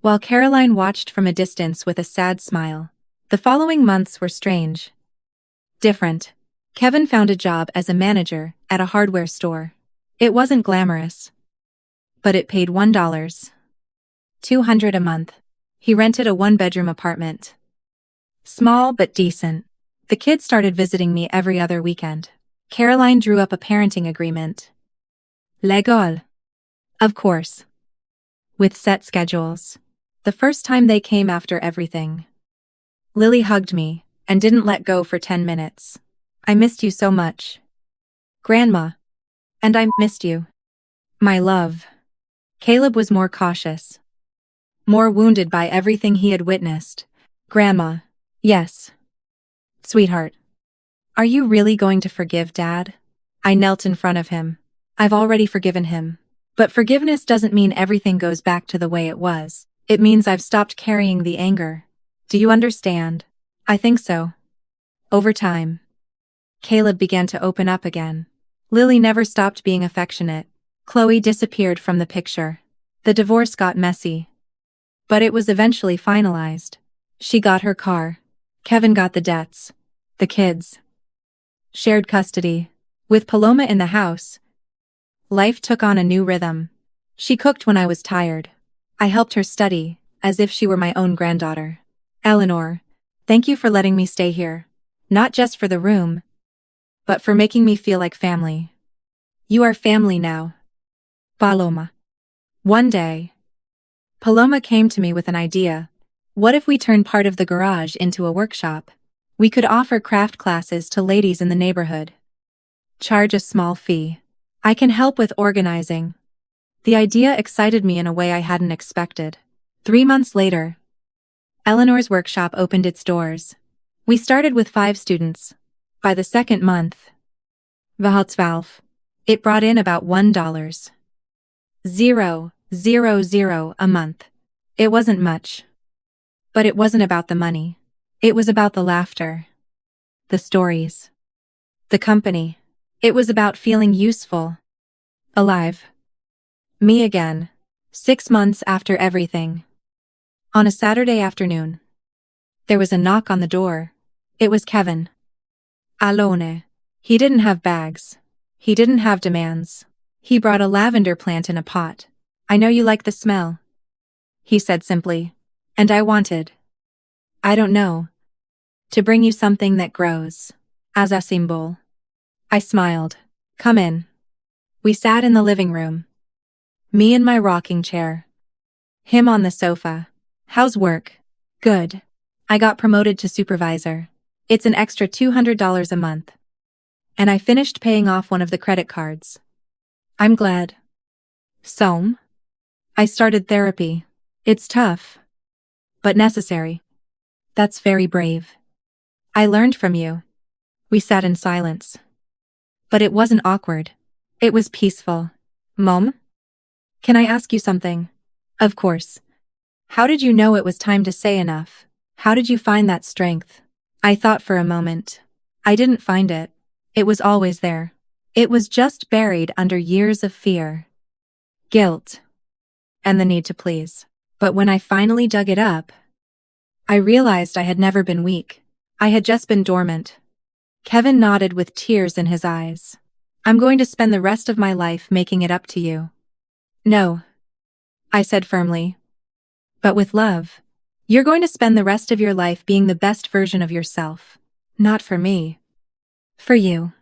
while Caroline watched from a distance with a sad smile. The following months were strange. Different. Kevin found a job as a manager at a hardware store. It wasn't glamorous, but it paid $1.200 a month. He rented a 1-bedroom apartment. Small but decent. The kids started visiting me every other weekend. Caroline drew up a parenting agreement. Legal. Of course. With set schedules. The first time they came after everything. Lily hugged me and didn't let go for 10 minutes. I missed you so much. Grandma. And I missed you. My love. Caleb was more cautious, more wounded by everything he had witnessed. Grandma. Yes. Sweetheart. Are you really going to forgive Dad? I knelt in front of him. I've already forgiven him. But forgiveness doesn't mean everything goes back to the way it was. It means I've stopped carrying the anger. Do you understand? I think so. Over time, Caleb began to open up again. Lily never stopped being affectionate. Chloe disappeared from the picture. The divorce got messy. But it was eventually finalized. She got her car. Kevin got the debts. The kids. Shared custody. With Paloma in the house, life took on a new rhythm. She cooked when I was tired. I helped her study, as if she were my own granddaughter. Eleanor, thank you for letting me stay here. Not just for the room, but for making me feel like family. You are family now. Paloma. One day, Paloma came to me with an idea. What if we turned part of the garage into a workshop? We could offer craft classes to ladies in the neighborhood. Charge a small fee. I can help with organizing. The idea excited me in a way I hadn't expected. 3 months later, Eleanor's workshop opened its doors. We started with 5 students. By the second month, Valve, it brought in about $1.000 a month. It wasn't much. But it wasn't about the money. It was about the laughter. The stories. The company. It was about feeling useful. Alive. Me again. 6 months after everything. On a Saturday afternoon, there was a knock on the door. It was Kevin. Alone. He didn't have bags. He didn't have demands. He brought a lavender plant in a pot. I know you like the smell, he said simply. And I wanted, I don't know, to bring you something that grows. As a symbol. I smiled. Come in. We sat in the living room. Me in my rocking chair. Him on the sofa. How's work? Good. I got promoted to supervisor. It's an extra $200 a month. And I finished paying off one of the credit cards. I'm glad. So? I started therapy. It's tough. But necessary. That's very brave. I learned from you. We sat in silence. But it wasn't awkward. It was peaceful. Mom? Can I ask you something? Of course. How did you know it was time to say enough? How did you find that strength? I thought for a moment. I didn't find it. It was always there. It was just buried under years of fear, guilt, and the need to please. But when I finally dug it up, I realized I had never been weak. I had just been dormant. Kevin nodded with tears in his eyes. I'm going to spend the rest of my life making it up to you. No, I said firmly. But with love. You're going to spend the rest of your life being the best version of yourself. Not for me. For you.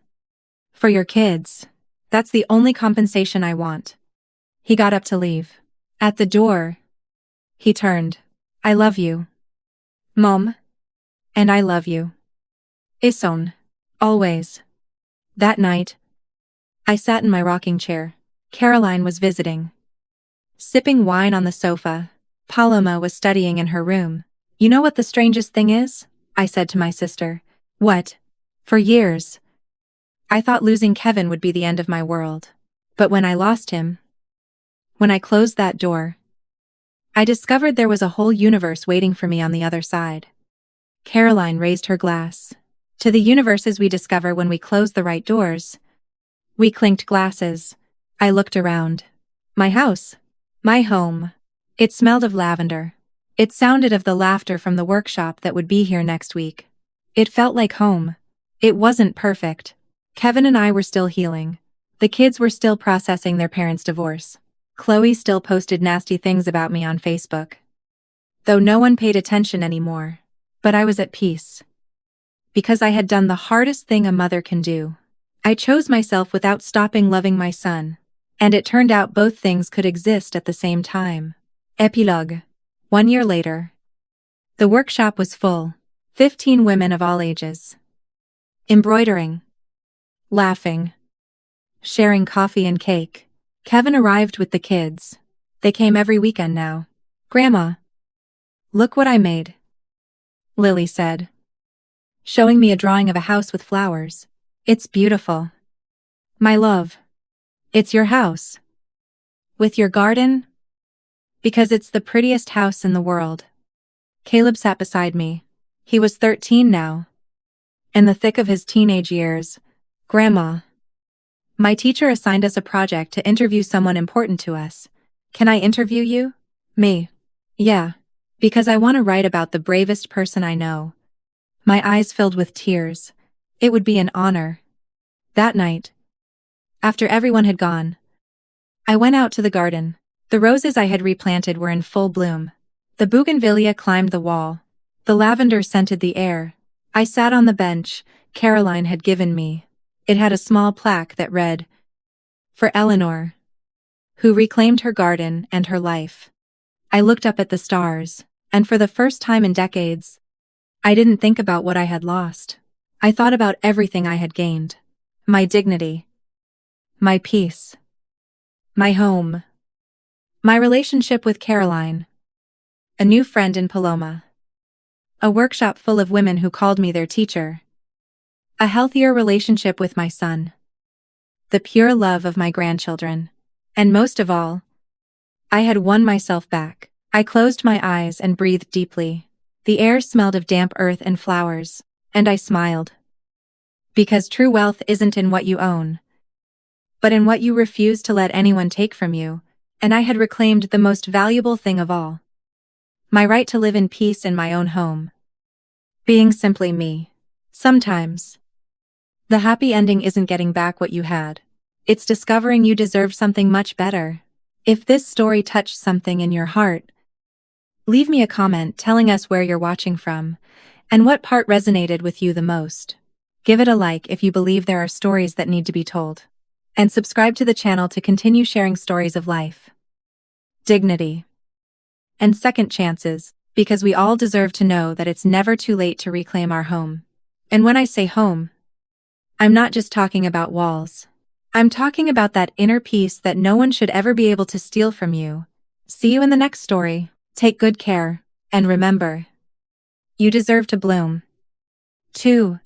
For your kids. That's the only compensation I want. He got up to leave. At the door, he turned. I love you. Mom. And I love you. Ison. Always. That night, I sat in my rocking chair. Caroline was visiting. Sipping wine on the sofa, Paloma was studying in her room. You know what the strangest thing is? I said to my sister. What? For years, I thought losing Kevin would be the end of my world. But when I lost him, when I closed that door, I discovered there was a whole universe waiting for me on the other side. Caroline raised her glass. To the universes we discover when we close the right doors. We clinked glasses. I looked around. My house. My home. It smelled of lavender. It sounded of the laughter from the workshop that would be here next week. It felt like home. It wasn't perfect. Kevin and I were still healing. The kids were still processing their parents' divorce. Chloe still posted nasty things about me on Facebook. Though no one paid attention anymore. But I was at peace. Because I had done the hardest thing a mother can do. I chose myself without stopping loving my son. And it turned out both things could exist at the same time. Epilogue. 1 year later. The workshop was full. 15 women of all ages. Embroidering. Laughing. Sharing coffee and cake. Kevin arrived with the kids. They came every weekend now. Grandma, look what I made, Lily said, showing me a drawing of a house with flowers. It's beautiful. My love. It's your house. With your garden? Because it's the prettiest house in the world. Caleb sat beside me. He was 13 now. In the thick of his teenage years. Grandma. My teacher assigned us a project to interview someone important to us. Can I interview you? Me. Yeah. Because I want to write about the bravest person I know. My eyes filled with tears. It would be an honor. That night, after everyone had gone, I went out to the garden. The roses I had replanted were in full bloom. The bougainvillea climbed the wall. The lavender scented the air. I sat on the bench Caroline had given me. It had a small plaque that read, "For Eleanor, who reclaimed her garden and her life." I looked up at the stars, and for the first time in decades, I didn't think about what I had lost. I thought about everything I had gained. My dignity. My peace. My home. My relationship with Caroline. A new friend in Paloma. A workshop full of women who called me their teacher. A healthier relationship with my son. The pure love of my grandchildren. And most of all, I had won myself back. I closed my eyes and breathed deeply. The air smelled of damp earth and flowers, and I smiled. Because true wealth isn't in what you own, but in what you refuse to let anyone take from you, and I had reclaimed the most valuable thing of all. My right to live in peace in my own home. Being simply me. Sometimes, the happy ending isn't getting back what you had. It's discovering you deserve something much better. If this story touched something in your heart, leave me a comment telling us where you're watching from, and what part resonated with you the most. Give it a like if you believe there are stories that need to be told. And subscribe to the channel to continue sharing stories of life, dignity, and second chances, because we all deserve to know that it's never too late to reclaim our home. And when I say home, I'm not just talking about walls. I'm talking about that inner peace that no one should ever be able to steal from you. See you in the next story. Take good care, and remember, you deserve to bloom. 2.